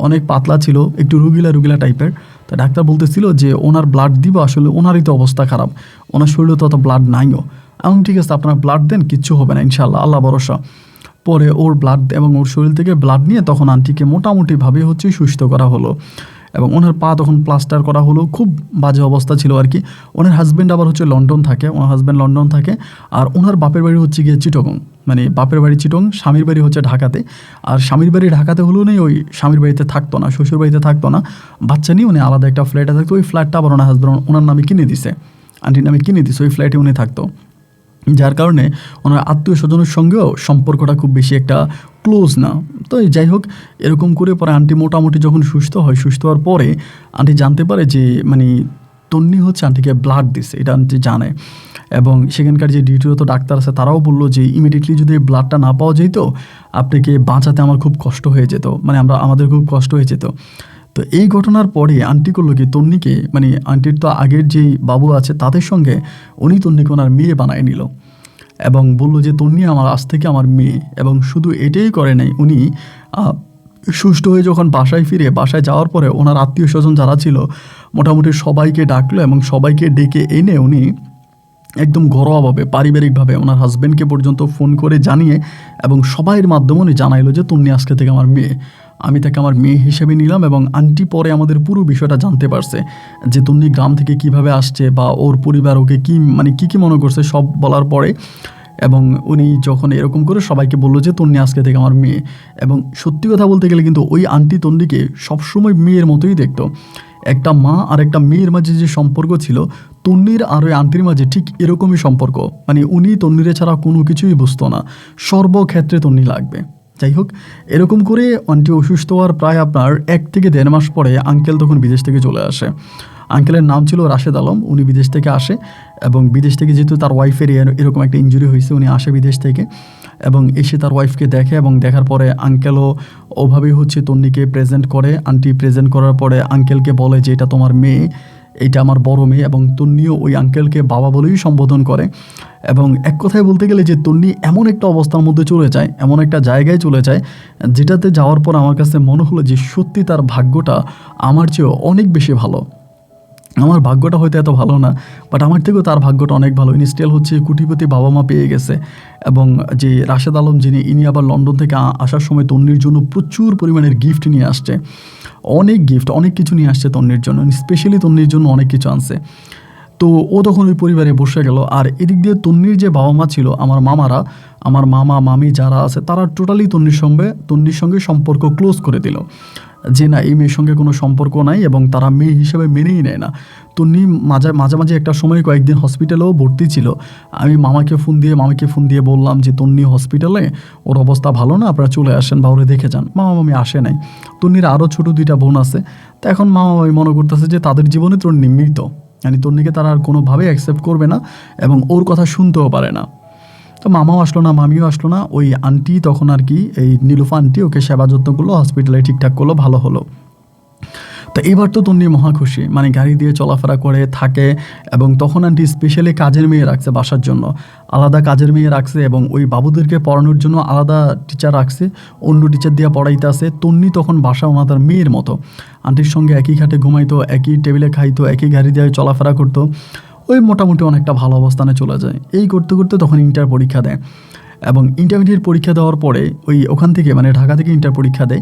অনেক পাতলা ছিল, একটু রুগিলা টাইপের। তা ডাক্তার বলতেছিল যে ওনার ব্লাড দিব, আসলে ওনারই তো অবস্থা খারাপ, ওনার শরীরে তো অত ব্লাড নাইও। আমি ঠিক আছে, আপনার ব্লাড দেন, কিচ্ছু হবে না ইনশাল্লাহ, আল্লাহ ভরসা। পরে ওর ব্লাড এবং ওর শরীর থেকে ব্লাড নিয়ে তখন আন্টিকে মোটামুটিভাবে হচ্ছে সুস্থ করা হলো, এবং ওনার পা তখন প্লাস্টার করা হলো। খুব বাজে অবস্থা ছিল আর কি। ওনার হাজব্যান্ড আবার হচ্ছে লন্ডন থাকে, ওনার হাজব্যান্ড লন্ডন থাকে, আর ওনার বাপের বাড়ি হচ্ছে গিয়ে চিটগং, মানে বাপের বাড়ি চিটং, স্বামীর বাড়ি হচ্ছে ঢাকাতে। আর স্বামীর বাড়ি ঢাকাতে হলেও নেই, ওই স্বামীর বাড়িতে থাকতো না, শ্বশুর বাড়িতে থাকতো না, বাচ্চা নিয়ে উনি আলাদা একটা ফ্ল্যাটে থাকতো। ওই ফ্ল্যাটটা আবার ওনার হাজব্যান্ড ওনার নামে কিনে দিছে, আন্টির নামে কিনে দিছে, ওই ফ্ল্যাটে উনি থাকতো। যার কারণে ওনার আত্মীয় স্বজনের সঙ্গেও সম্পর্কটা খুব বেশি একটা ক্লোজ না। তো যাই হোক, এরকম করে পরে আন্টি মোটামুটি যখন সুস্থ হয়, সুস্থ হওয়ার পরে আন্টি জানতে পারে যে মানে তন্নি হচ্ছে আন্টিকে ব্লাড দিছে, এটা আন্টি জানে। এবং সেখানকার যে ডিউটিরত ডাক্তার আছে তারাও বললো যে ইমিডিয়েটলি যদি ব্লাডটা না পাওয়া যেত, আপনাকে বাঁচাতে আমার খুব কষ্ট হয়ে যেত, মানে আমাদের খুব কষ্ট হয়ে যেত। তো এই ঘটনার পরে আন্টি করলো কি, তন্নিকে মানে আন্টির তো আগের যেই বাবু আছে তাদের সঙ্গে উনি তন্নিকে ওনার মেয়ে বানায় নিল, এবং বললো যে তন্নি আমার আজ থেকে আমার মেয়ে। এবং শুধু এটাই করে নাই, উনি সুস্থ হয়ে যখন বাসায় যাওয়ার পরে ওনার আত্মীয় স্বজন যারা ছিল মোটামুটি সবাইকে ডাকলো, এবং সবাইকে ডেকে এনে উনি একদম ঘরোয়াভাবে পারিবারিকভাবে ওনার হাজব্যান্ডকে পর্যন্ত ফোন করে জানিয়ে, এবং সবাইয়ের মাধ্যমে উনি জানাইলো যে তন্নি আজকে থেকে আমার মেয়ে, আমি তাকে আমার মেয়ে হিসেবে নিলাম। এবং আন্টি পরে আমাদের পুরো বিষয়টা জানতে পারছে, যে তন্নি গ্রাম থেকে কিভাবে আসছে, বা ওর পরিবার ওকে কী মানে কী মনে করছে সব বলার পরে। এবং উনি যখন এরকম করে সবাইকে বললো যে তন্নি আজকে থেকে আমার মেয়ে। এবং সত্যি কথা বলতে গেলে কিন্তু ওই আন্টি তন্নিকে সবসময় মেয়ের মতোই দেখতো। একটা মা আর একটা মেয়ের মাঝে যে সম্পর্ক ছিল, তন্নির আর ওই আন্টির মাঝে ঠিক এরকমই সম্পর্ক। মানে উনি তন্নিরে ছাড়া কোনো কিছুই বুঝতো না, সর্বক্ষেত্রে তন্নি লাগবে। যাই হোক, এরকম করে আন্টি অসুস্থ হওয়ার প্রায় আপনার 1 থেকে 1.5 মাস পরে আঙ্কেল তখন বিদেশ থেকে চলে আসে। আঙ্কেলের নাম ছিল রাশেদ আলম, উনি বিদেশ থেকে আসে, এবং বিদেশ থেকে যেহেতু তার ওয়াইফের এরকম একটা ইনজুরি হয়েছে, উনি আসে বিদেশ থেকে, এবং এসে তার ওয়াইফকে দেখে, এবং দেখার পরে আঙ্কেলও ওভাবেই হচ্ছে তন্নিকে প্রেজেন্ট করে। আন্টি প্রেজেন্ট করার পরে আঙ্কেলকে বলে যে এটা তোমার মেয়ে, এইটা আমার বড় মেয়ে, এবং তন্নিও ওই আঙ্কেলকে বাবা বলেই সম্বোধন করে। এবং এক কথায় বলতে গেলে যে তন্নি এমন একটা অবস্থার মধ্যে চলে যায়, এমন একটা জায়গায় চলে যায়, যেটাতে যাওয়ার পর আমার কাছে মনে হলো যে সত্যি তার ভাগ্যটা আমার চেয়েও অনেক বেশি ভালো। আমার ভাগ্যটা হয়তো এত ভালো না, বাট আমার থেকেও তার ভাগ্যটা অনেক ভালো। ইনি স্টিল হচ্ছে কোটিপতি বাবা মা পেয়ে গেছে। এবং যে রাশেদ আলম যিনি, ইনি আবার লন্ডন থেকে আসার সময় তন্নির জন্য প্রচুর পরিমাণের গিফট নিয়ে আসছে, অনেক গিফট, অনেক কিছু নিয়ে আসছে তন্নির জন্য, স্পেশালি তন্নির জন্য অনেক কিছু আনছে। তো ও তখন ওই পরিবারে বসে গেল। আর এদিক দিয়ে তন্নির যে বাবা মা ছিল, আমার মামারা, আমার মামা মামি যারা আছে, তারা টোটালি তন্নির সঙ্গে সম্পর্ক ক্লোজ করে দিল, যে না এই মেয়ের সঙ্গে কোনো সম্পর্ক নাই, এবং তারা মেয়ে হিসেবে মেনেই নেয় না। তন্নি মাঝে একটা সময় কয়েকদিন হসপিটালেও ভর্তি ছিল। আমি মামিকে ফোন দিয়ে বললাম যে তন্নি হসপিটালে, ওর অবস্থা ভালো না, আপনারা চলে আসেন বা ওরে দেখে যান। মামা মামি আসে নাই। তন্নির আরও ছোটো 2টা বোন আছে। তো এখন মামা মামি মনে করতেছে যে তাদের জীবনে তন্নি মৃত, মানে তন্নিকে তারা আর কোনোভাবেই অ্যাকসেপ্ট করবে না এবং ওর কথা শুনতেও পারে না। তো মামাও আসলো না, মামিও আসলো না। ওই আন্টি তখন আর কি, এই নীলুফা আন্টি ওকে সেবা যত্ন করলো, হসপিটালে ঠিকঠাক করলো, ভালো হলো। তো এবার তো তন্নি মহা খুশি, মানে গাড়ি দিয়ে চলাফেরা করে থাকে। এবং তখন আন্টি স্পেশালি কাজের মেয়ে রাখছে বাসার জন্য, আলাদা কাজের মেয়ে রাখছে, এবং ওই বাবুদেরকে পড়ানোর জন্য আলাদা টিচার রাখছে, অন্য টিচার দিয়ে পড়াইতে আসে। তন্নি তখন বাসা ওনাদের মেয়ের মতো, আন্টির সঙ্গে একই খাটে ঘুমাইতো, একই টেবিলে খাইতো, একই গাড়ি দিয়ে চলাফেরা করতো। ওই মোটামুটি অনেকটা ভালো অবস্থানে চলে যায়। এই করতে করতে তখন ইন্টার পরীক্ষা দেয়, এবং ইন্টারমিডিয়েট পরীক্ষা দেওয়ার পরে ওখান থেকে মানে ঢাকা থেকে ইন্টার পরীক্ষা দেয়,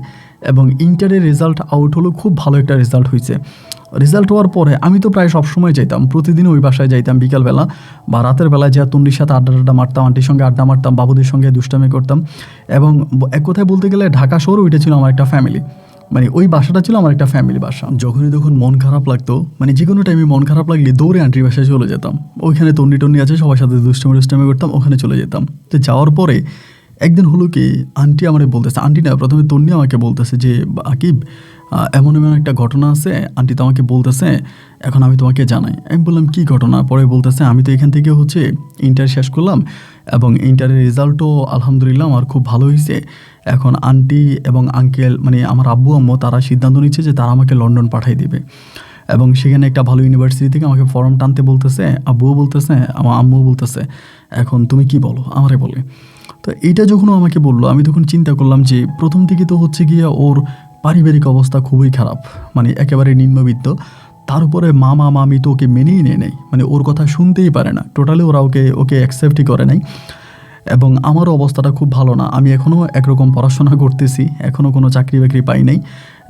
এবং ইন্টারের রেজাল্ট আউট হলো, খুব ভালো একটা রেজাল্ট হয়েছে। রেজাল্ট হওয়ার পরে আমি তো প্রায় সবসময় যাইতাম, প্রতিদিন ওই বাসায় যাইতাম বিকালবেলা বা রাতের বেলায়, যা তন্নির সাথে আড্ডা মারতাম, আন্টির সঙ্গে আড্ডা মারতাম, বাবুদের সঙ্গে দুষ্টামি করতাম। এবং এক কথায় বলতে গেলে ঢাকা শহর ওইটা ছিল আমার একটা ফ্যামিলি, মানে ওই বাসাটা ছিল আমার একটা ফ্যামিলি বাসা। যখনই তখন মন খারাপ লাগতো, মানে যে কোনো টাইমে মন খারাপ লাগলে দৌড়ে আন্টির বাসায় চলে যেতাম। ওইখানে তন্নি আছে, সবার সাথে দুষ্টামি করতাম, ওখানে চলে যেতাম। তো যাওয়ার পরে একদিন হলো কি, আন্টি আমারে বলতেছে, আন্টি না প্রথমে তন্নি আমাকে বলতেছে যে আকিব, এমন একটা ঘটনা আছে, আন্টি তো আমাকে বলতেছে, এখন আমি তোমাকে জানাই। আমি বললাম কী ঘটনা? পরে বলতেছে, আমি তো এখান থেকে হচ্ছে ইন্টার শেষ করলাম, এবং ইন্টারের রেজাল্টও আলহামদুলিল্লাহ আমার খুব ভালো হয়েছে। এখন আন্টি এবং আঙ্কেল, মানে আমার আব্বু আম্মু, তারা সিদ্ধান্ত নিচ্ছে যে তারা আমাকে লন্ডন পাঠিয়ে দিবে, এবং সেখানে একটা ভালো ইউনিভার্সিটি থেকে আমাকে ফর্ম টানতে বলতেছে। আব্বুও বলতেছে, আমার আম্মুও বলতেছে। এখন তুমি কি বলো, আমারে বলে। তো এইটা যখন আমাকে বললো, আমি তখন চিন্তা করলাম যে প্রথম থেকে তো হচ্ছে গিয়ে ওর পারিবারিক অবস্থা খুবই খারাপ, মানে একেবারে নিম্নবিত্ত। তার উপরে মামা মামি তো ওকে মেনেই নেয়, মানে ওর কথা শুনতেই পারে না, টোটালি ওরা ওকে অ্যাকসেপ্টই করে নাই। এবং আমারও অবস্থাটা খুব ভালো না, আমি এখনও একরকম পড়াশোনা করতেছি, এখনও কোনো চাকরি বাকরি পাই নাই,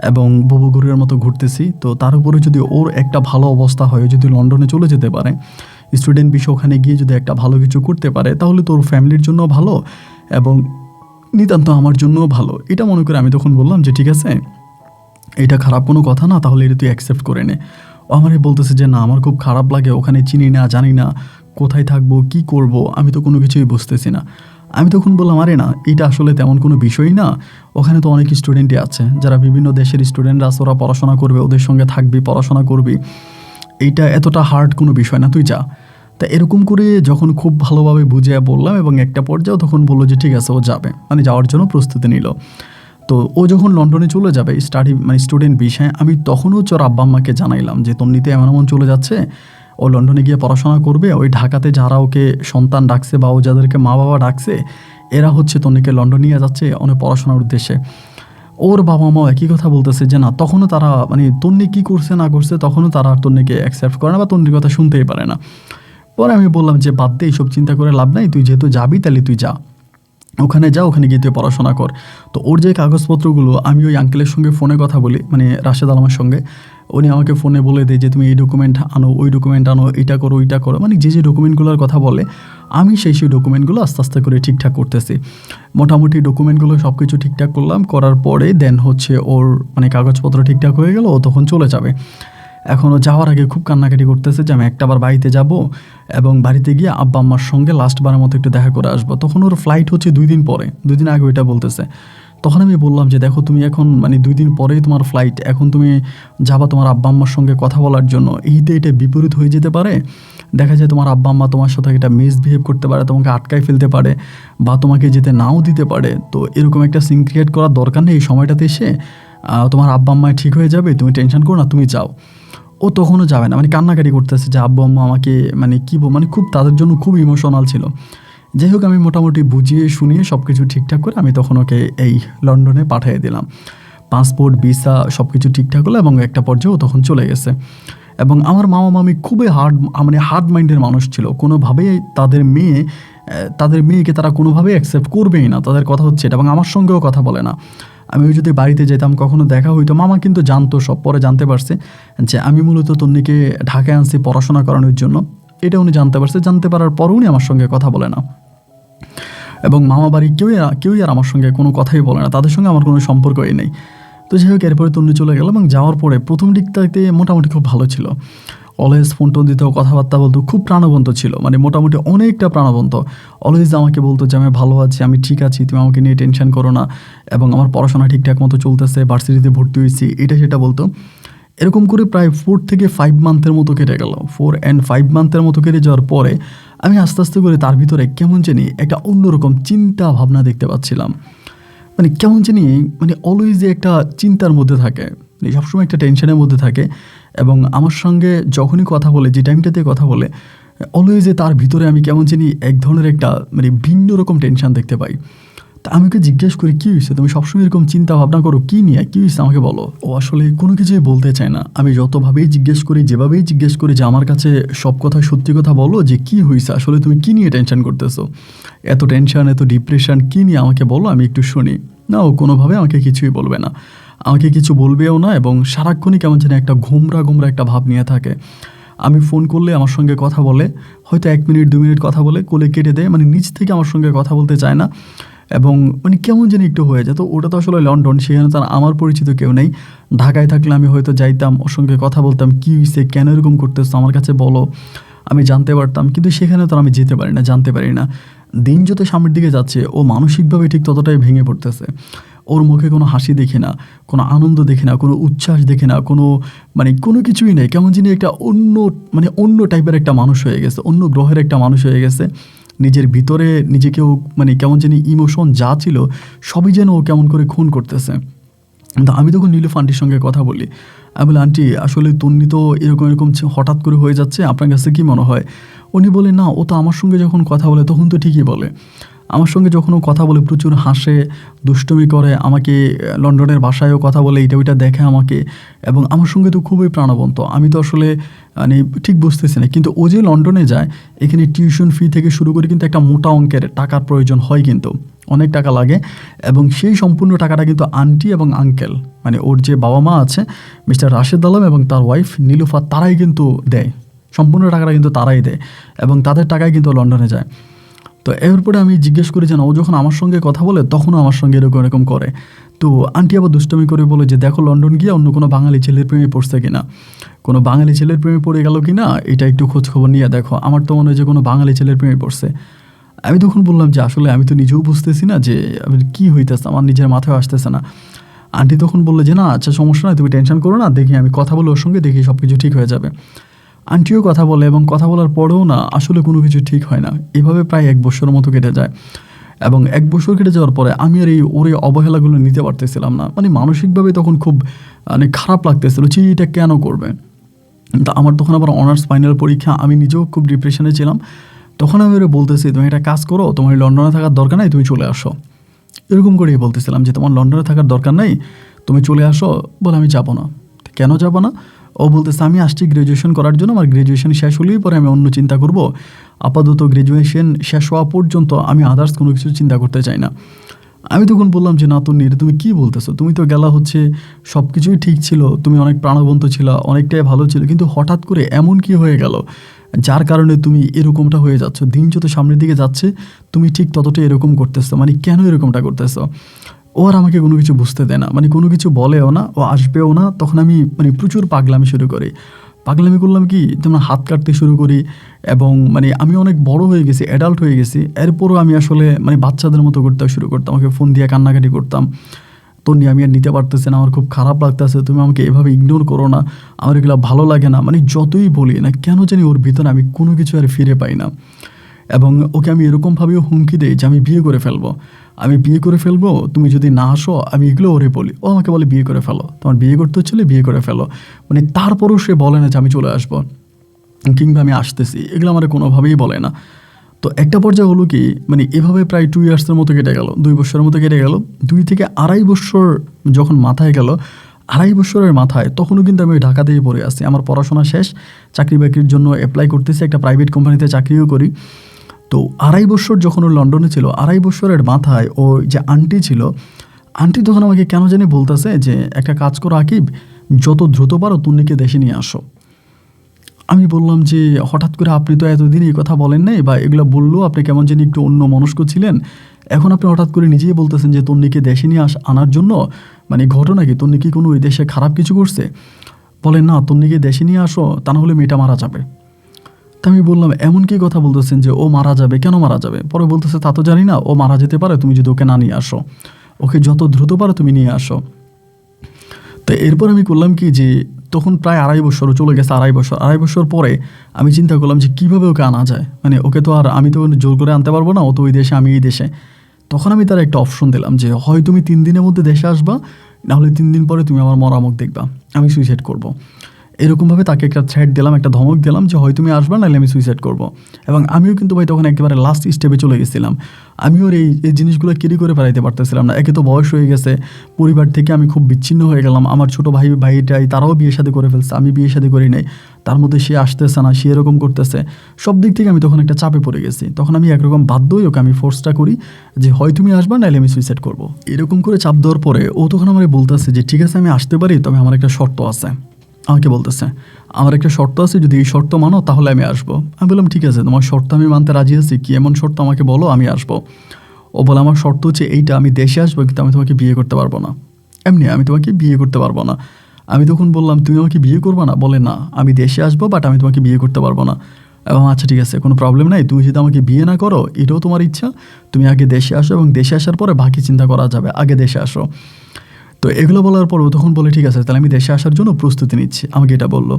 এবং ববুঘুরের মতো ঘুরতেছি। তো তার উপরে যদি ওর একটা ভালো অবস্থা হয়, যদি লন্ডনে চলে যেতে পারে, স্টুডেন্ট বিষয় ওখানে গিয়ে যদি একটা ভালো কিছু করতে পারে, তাহলে তোর ফ্যামিলির জন্য ভালো, এবং নিতান্ত আমার জন্যও ভালো। এটা মনে করে আমি তখন বললাম যে ঠিক আছে, এটা খারাপ কোনো কথা না, তাহলে এটা তুই অ্যাকসেপ্ট করে নে। ও আমারে বলতেছে যে না, আমার খুব খারাপ লাগে, ওখানে চিনি না, জানি না কোথায় থাকবো, কি করব, আমি তো কোনো কিছুই বুঝতেছি না। আমি তখন বললাম, আরে না, এটা আসলে তেমন কোনো বিষয়ই না, ওখানে তো অনেক স্টুডেন্টই আছে যারা বিভিন্ন দেশের স্টুডেন্টরা আছে, ওরা পড়াশোনা করবে, ওদের সঙ্গে থাকবি, পড়াশোনা করবি, এইটা এতটা হার্ড কোনো বিষয় না, তুই যা। তা এরকম করে যখন খুব ভালোভাবে বুঝিয়ে বললাম, এবং একটা পর্যায়ে তখন বললো যে ঠিক আছে, ও যাবে, মানে যাওয়ার জন্য প্রস্তুতি নিল। তো ও যখন লন্ডনে চলে যাবে স্টুডেন্ট বিষয়ে, আমি তখনও ওর আব্বা আম্মাকে জানাইলাম যে তন্নিতে এমন চলে যাচ্ছে, ও লন্ডনে গিয়ে পড়াশোনা করবে, ওই ঢাকাতে যারা ওকে সন্তান ডাকছে বা ও যাদেরকে মা বাবা ডাকছে, এরা হচ্ছে তন্নিকে লন্ডন নিয়ে যাচ্ছে অনেক পড়াশোনার উদ্দেশ্যে। ওর বাবা মাও একই কথা বলতেছে যে না, তখনও তারা, মানে তন্নি কী করছে না করছে, তখনও তারা আর তন্নিকে অ্যাকসেপ্ট করে না বা তন্নির কথা শুনতেই পারে না। পরে আমি বললাম যে বাদ দে, এইসব চিন্তা করে লাভ নাই, তুই যেহেতু যাবি তাহলে তুই যা, ওখানে যা, ওখানে গিয়ে তুই পড়াশোনা কর। তো ওর যে কাগজপত্রগুলো, আমি ওই আঙ্কেলের সঙ্গে ফোনে কথা বলি, মানে রাশেদ আলমের সঙ্গে, উনি আমাকে ফোনে বলে দেয় যে তুমি এই ডকুমেন্ট আনো, ওই ডকুমেন্ট আনো, এটা করো, ওইটা করো, মানে যে ডকুমেন্টগুলোর কথা বলে, আমি সেই ডকুমেন্টগুলো আস্তে আস্তে করে ঠিকঠাক করতেছি। মোটামুটি ডকুমেন্টগুলো সব কিছু ঠিকঠাক করলাম, করার পরে দেন হচ্ছে ওর মানে কাগজপত্র ঠিকঠাক হয়ে গেল, ও তখন চলে যাবে। এখনও যাওয়ার আগে খুব কান্নাকাটি করতেছে যে আমি একটাবার বাড়িতে যাব, এবং বাড়িতে গিয়ে আব্বা আম্মার সঙ্গে লাস্টবারের মতো একটু দেখা করে আসবো। তখন ওর ফ্লাইট হচ্ছে 2 দিন পরে, 2 দিন আগে ওইটা বলতেছে। তখন আমি বললাম যে দেখো, তুমি এখন মানে 2 দিন পরেই তোমার ফ্লাইট, এখন তুমি যাবা তোমার আব্বা আম্মার সঙ্গে কথা বলার জন্য, এটা বিপরীত হয়ে যেতে পারে। দেখা যায় তোমার আব্বা আম্মা তোমার সাথে একটা মিসবিহেভ করতে পারে, তোমাকে আটকায় ফেলতে পারে, বা তোমাকে যেতে নাও দিতে পারে। তো এরকম একটা সিন ক্রিয়েট করার দরকার নেই, এই সময়টাতে এসে তোমার আব্বা আম্মায় ঠিক হয়ে যাবে, তুমি টেনশন করো না, তুমি যাও। ও ও তখনও যাবে না, মানে কান্নাকাটি করতেছে যে আব্বু আম্মু আমাকে মানে কী মানে খুব তাদের জন্য খুব ইমোশনাল ছিল। যাই হোক আমি মোটামুটি বুঝিয়ে শুনিয়ে সব কিছু ঠিকঠাক করে আমি তখন ওকে এই লন্ডনে পাঠিয়ে দিলাম। পাসপোর্ট ভিসা সব কিছু ঠিকঠাক হলো এবং একটা পর্যায়েও তখন চলে গেছে। এবং আমার মামা মামি খুবই মানে হার্ড মাইন্ডের মানুষ ছিল। কোনোভাবেই তাদের মেয়েকে তারা কোনোভাবেই অ্যাকসেপ্ট করবেই না, তাদের কথা হচ্ছে এটা। এবং আমার সঙ্গেও কথা বলে না। আমি যদি বাড়িতে যেতাম কখনো দেখা হইতো, মামা কিন্তু জানতো সব, পরে জানতে পারছে যে আমি মূলত তন্নিকে ঢাকায় আনছি পড়াশোনা করানোর জন্য। এটা উনি জানতে পারছে। জানতে পারার পরও উনি আমার সঙ্গে কথা বলে না এবং মামা বাড়ি কেউই আর আমার সঙ্গে কোনো কথাই বলে না, তাদের সঙ্গে আমার কোনো সম্পর্কই নেই। তো যাই হোক এরপরে তন্নি চলে গেল এবং যাওয়ার পরে প্রথম দিকটাতে মোটামুটি খুব ভালো ছিল। অলওয়েজ ফোন টোন দিতেও, কথাবার্তা বলতো, খুব প্রাণবন্ত ছিল, মানে মোটামুটি অনেকটা প্রাণবন্ত। অলওয়েজ আমাকে বলতো যে আমি ভালো আছি, আমি ঠিক আছি, তুমি আমাকে নিয়ে টেনশন করো না, এবং আমার পড়াশোনা ঠিকঠাক মতো চলতেছে, ভার্সিটিতে ভর্তি হয়েছি, এটা সেটা বলতো। এরকম করে প্রায় 4 থেকে 5 মান্থের মতো কেটে গেল। 4 and 5 মান্থের মতো কেটে যাওয়ার পরে আমি আস্তে আস্তে করে তার ভিতরে কেমন জানি একটা অন্যরকম চিন্তা ভাবনা দেখতে পাচ্ছিলাম। মানে কেমন জানি, মানে অলওয়েজ একটা চিন্তার মধ্যে থাকে, মানে সবসময় একটা টেনশনের মধ্যে থাকে। এবং আমার সঙ্গে যখনই কথা বলে, যে টাইমটাতে কথা বলে, অলওয়েজ তার ভিতরে আমি কেমন জানি এক ধরনের একটা মানে ভিন্ন রকম টেনশন দেখতে পাই। তা আমি ওকে জিজ্ঞেস করি, কী হয়েছে, তুমি সবসময় এরকম চিন্তা ভাবনা করো, কী নিয়ে, কী হয়েছে আমাকে বলো। ও আসলে কোনো কিছুই বলতে চায় না। আমি যতভাবেই জিজ্ঞেস করি, যেভাবেই জিজ্ঞেস করি যে আমার কাছে সব কথা সত্যি কথা বলো, যে কী হয়েছে আসলে, তুমি কী নিয়ে টেনশন করতেছো, এত টেনশন, এত ডিপ্রেশন কী নিয়ে আমাকে বলো, আমি একটু শুনি। না, ও কোনোভাবে আমাকে কিছুই বলবে না, আমাকে কিছু বলবেও না। এবং সারাক্ষণই কেমন যেন একটা ঘুমরা একটা ভাব নিয়ে থাকে। আমি ফোন করলে আমার সঙ্গে কথা বলে, হয়তো 1 মিনিট 2 মিনিট কথা বলে কোলে কেটে দেয়, মানে নিজ থেকে আমার সঙ্গে কথা বলতে চায় না। এবং মানে কেমন যেন একটু হয়ে যেত। ওটা তো আসলে লন্ডন, সেখানে তো আর আমার পরিচিত কেউ নেই। ঢাকায় থাকলে আমি হয়তো যাইতাম, ওর সঙ্গে কথা বলতাম, কী হয়েছে, কেন এরকম করতেছো, আমার কাছে বলো, আমি জানতে পারতাম। কিন্তু সেখানে তো আমি যেতে পারি না, জানতে পারি না। দিন যত সামনের দিকে যাচ্ছে, ও মানসিকভাবে ঠিক ততটাই ভেঙে পড়তেছে। ওর মুখে কোনো হাসি দেখি না, কোনো আনন্দ দেখি না, কোনো উচ্ছ্বাস দেখি না, মানে কোনো কিছুই নেই। কেমন যিনি একটা অন্য টাইপের একটা মানুষ হয়ে গেছে, অন্য গ্রহের একটা মানুষ হয়ে গেছে। নিজের ভিতরে নিজেকেও মানে কেমন জানি ইমোশন যা ছিল সবই যেন ও কেমন করে খুন করতেছে। তো আমি তখন নীলুফ আন্টির সঙ্গে কথা বলি। আমি বলি, আন্টি আসলে তন্নি তো এরকম হঠাৎ করে হয়ে যাচ্ছে, আপনার কাছে কী মনে হয়? উনি বলে, না, ও তো আমার সঙ্গে যখন কথা বলে তখন তো ঠিকই বলে। আমার সঙ্গে যখন ও কথা বলে প্রচুর হাসে, দুষ্টুমি করে, আমাকে লন্ডনের বাসায়ও কথা বলে, এটা ওইটা দেখে আমাকে, এবং আমার সঙ্গে তো খুবই প্রাণবন্ত। আমি তো আসলে মানে ঠিক বুঝতেছি না। কিন্তু ও যে লন্ডনে যায়, এখানে টিউশন ফি থেকে শুরু করে কিন্তু একটা মোটা অঙ্কের টাকার প্রয়োজন হয়, কিন্তু অনেক টাকা লাগে। এবং সেই সম্পূর্ণ টাকাটা কিন্তু আন্টি এবং আঙ্কেল, মানে ওর যে বাবা মা আছে, মিস্টার রাশেদ আলম এবং তার ওয়াইফ নীলুফা, তারাই কিন্তু দেয়। সম্পূর্ণ টাকাটা কিন্তু তারাই দেয় এবং তাদের টাকায় কিন্তু লন্ডনে যায়। তো এরপরে আমি জিজ্ঞেস করি যে না, ও যখন আমার সঙ্গে কথা বলে তখনও আমার সঙ্গে এরকম করে। তো আন্টি আবার দুষ্টামি করে বলে যে দেখো, লন্ডন গিয়ে অন্য কোনো বাঙালি ছেলের প্রেমে পড়ছে কিনা, কোনো বাঙালি ছেলের প্রেমে পড়ে গেল কি না, এটা একটু খোঁজখবর নিয়ে দেখো। আমার তো মনে হয় যে কোনো বাঙালি ছেলের প্রেমে পড়ছে। আমি তখন বললাম যে আসলে আমি তো নিজেও বুঝতেছি না যে কী হইতেছে, আমার নিজের মাথায় আসতেছে না। আন্টি তখন বললো যে না, আচ্ছা সমস্যা নয়, তুমি টেনশন করো না, দেখি আমি কথা বলে ওর সঙ্গে, দেখি সব কিছু ঠিক হয়ে যাবে। আন্টিও কথা বলে এবং কথা বলার পরেও না, আসলে কোনো কিছু ঠিক হয় না। এভাবে প্রায় 1 বছরের মতো কেটে যায়। এবং 1 বছর কেটে যাওয়ার পরে আমি আর ওর অবহেলাগুলো নিতে পারতেছিলাম না। মানে মানসিকভাবে তখন খুব মানে খারাপ লাগতেছিল যে এটা কেন করবে। তা আমার তখন আবার অনার্স ফাইনাল পরীক্ষা, আমি নিজেও খুব ডিপ্রেশনে ছিলাম। তখন আমি ওরা বলতেছি, তুমি একটা কাজ করো, তোমার লন্ডনে থাকার দরকার নাই, তুমি চলে আসো। এরকম করেই বলতেছিলাম যে তোমার লন্ডনে থাকার দরকার নেই, তুমি চলে আসো। বলে আমি যাবো না। কেন যাবো না? ও বলতেছে আমি আসছি গ্র্যাজুয়েশন করার জন্য, আমার গ্র্যাজুয়েশন শেষ হলেই পরে আমি অন্য চিন্তা করব। আপাতত গ্র্যাজুয়েশন শেষ হওয়া পর্যন্ত আমি আদার্স কোনো কিছু চিন্তা করতে চাই না। আমি তখন বললাম যে না তন্নি, তুমি কী বলতেছো? তুমি তো গেলা হচ্ছে সব কিছুই ঠিক ছিল, তুমি অনেক প্রাণবন্ত ছিল, অনেকটাই ভালো ছিল, কিন্তু হঠাৎ করে এমন কি হয়ে গেল যার কারণে তুমি এরকমটা হয়ে যাচ্ছ? দিন যত সামনের দিকে যাচ্ছে তুমি ঠিক ততটা এরকম করতেছো, মানে কেন এরকমটা করতেছো? ও আর আমাকে কোনো কিছু বুঝতে দেয় না, মানে কোনো কিছু বলেও না, ও আসবেও না। তখন আমি মানে প্রচুর পাগলামি শুরু করি। পাগলামি করলাম কি, যেমন হাত কাটতে শুরু করি। এবং মানে আমি অনেক বড় হয়ে গেছি, অ্যাডাল্ট হয়ে গেছি, এরপরও আমি আসলে মানে বাচ্চাদের মতো করতে শুরু করতাম। আমাকে ফোন দিয়ে কান্নাকাটি করতাম, তন্নি আমি আর নিতে পারতেছি না, আমার খুব খারাপ লাগতেছে, তুমি আমাকে এভাবে ইগনোর করো না, আমার এগুলো ভালো লাগে না। মানে যতই বলি না কেন জানি ওর ভিতরে আমি কোনো কিছু আর ফিরে পাই না। এবং ওকে আমি এরকমভাবেও হুমকি দিই যে আমি বিয়ে করে ফেলবো। আমি বিয়ে করে ফেলবো, তুমি যদি না আসো, আমি এগুলো ওরে বলি। ও আমাকে বলে বিয়ে করে ফেলো, তোমার বিয়ে করতে হচ্ছিলে বিয়ে করে ফেলো। মানে তারপরও সে বলে না যে আমি চলে আসবো কিংবা আমি আসতেছি, এগুলো আমার কোনোভাবেই বলে না। তো একটা পর্যায়ে হলো কি, মানে এভাবে প্রায় 2 ইয়ার্সের মতো কেটে গেল, 2 বছরের মতো কেটে গেল। 2 থেকে 2.5 বছর যখন মাথায় গেল, 2.5 বছরের মাথায় তখনও কিন্তু আমি ঢাকাতেই পড়ে আছি। আমার পড়াশোনা শেষ, চাকরি বাকরির জন্য অ্যাপ্লাই করতেছি, একটা প্রাইভেট কোম্পানিতে চাকরিও করি। তো 2.5 বছর যখন ও লন্ডনে ছিল, 2.5 বছরের মাথায় ও যে আন্টি ছিল, আন্টি তখন আমাকে কেন জানি বলতেছে যে একটা কাজ করো আকিব, যত দ্রুত পারো তুন্নিকে দেশে নিয়ে আসো। আমি বললাম যে হঠাৎ করে আপনি তো এতদিন এই কথা বলেন নাই, বা এগুলো বললেও আপনি কেমন জানি একটু অন্য মনস্ক ছিলেন, এখন আপনি হঠাৎ করে নিজেই বলতেছেন যে তন্নিকে দেশে নিয়ে আনার জন্য। মানে ঘটনা কি, তন্নি কি কোনো ওই দেশে খারাপ কিছু করছে? বলেন না, তন্নিকে দেশে নিয়ে আসো, তা না হলে মেয়েটা মারা যাবে। তা আমি বললাম এমন কি কথা বলতেছেন যে ও মারা যাবে? কেন মারা যাবে? পরে বলতেছে তা তো জানি না, ও মারা যেতে পারে তুমি যদি ওকে না নিয়ে আসো, ওকে যত দ্রুত পারো তুমি নিয়ে আসো। তো এরপর আমি করলাম কি যে তখন প্রায় 2.5 বছরও চলে গেছে। 2.5 বছর পরে আমি চিন্তা করলাম যে কীভাবে ওকে আনা যায়। মানে ওকে তো আর আমি তো জোর করে আনতে পারবো না, ও তো ওই দেশে, আমি এই দেশে। তখন আমি তার একটা অপশন দিলাম যে হয় তুমি 3 দিনের মধ্যে দেশে আসবা, নাহলে 3 দিন পরে তুমি আমার মরা মুখ দেখবা, আমি সুইসাইড করবো। এরকমভাবে তাকে একটা থ্রেট দিলাম, একটা ধমক দিলাম যে হয় তুমি আসবা, নাহলে আমি সুইসাইড করবো। এবং আমিও কিন্তু ভাই তখন একেবারে লাস্ট স্টেপে চলে গেছিলাম। আমিও এই জিনিসগুলো ক্যারি করে বেড়াইতে পারতেছিলাম না। একে তো বয়স হয়ে গেছে, পরিবার থেকে আমি খুব বিচ্ছিন্ন হয়ে গেলাম। আমার ছোটো ভাইটাই তারাও বিয়ে শাদী করে ফেলছে, আমি বিয়ে শাদী করি নাই। তার মধ্যে সে আসতেছে না, সে এরকম করতেছে, সব দিক থেকে আমি তখন একটা চাপে পড়ে গেছি। তখন আমি একরকম বাধ্য হয়ে ওকে আমি ফোর্সটা করি যে হয় তুমি আসবা, নাহলে আমি সুইসাইড করবো। এরকম করে চাপ দেওয়ার পরে ও তখন আমার বলতেছে যে ঠিক আছে আমি আসতে পারি, তবে আমার একটা শর্ত আছে। আমাকে বলতেছে আমার একটা শর্ত আছে, যদি এই শর্ত মানো তাহলে আমি আসবো। আমি বললাম ঠিক আছে, তোমার শর্ত আমি মানতে রাজি আছি, কি এমন শর্ত আমাকে বলো, আমি আসবো। ও বলে আমার শর্ত হচ্ছে এইটা, আমি দেশে আসবো কিন্তু আমি তোমাকে বিয়ে করতে পারবো না। এমনি আমি তোমাকে বিয়ে করতে পারবো না। আমি তখন বললাম তুমি আমাকে বিয়ে করবে না? বলে না, আমি দেশে আসবো বাট আমি তোমাকে বিয়ে করতে পারবো না। এবং আচ্ছা ঠিক আছে, কোনো প্রবলেম নাই, তুমি যদি আমাকে বিয়ে না করো এটাও তোমার ইচ্ছা, তুমি আগে দেশে আসো, এবং দেশে আসার পরে বাকি চিন্তা করা যাবে, আগে দেশে আসো। তো এগুলো বলার পর ও তখন বলে ঠিক আছে তাহলে আমি দেশে আসার জন্য প্রস্তুতি নিচ্ছি, আমাকে এটা বললো।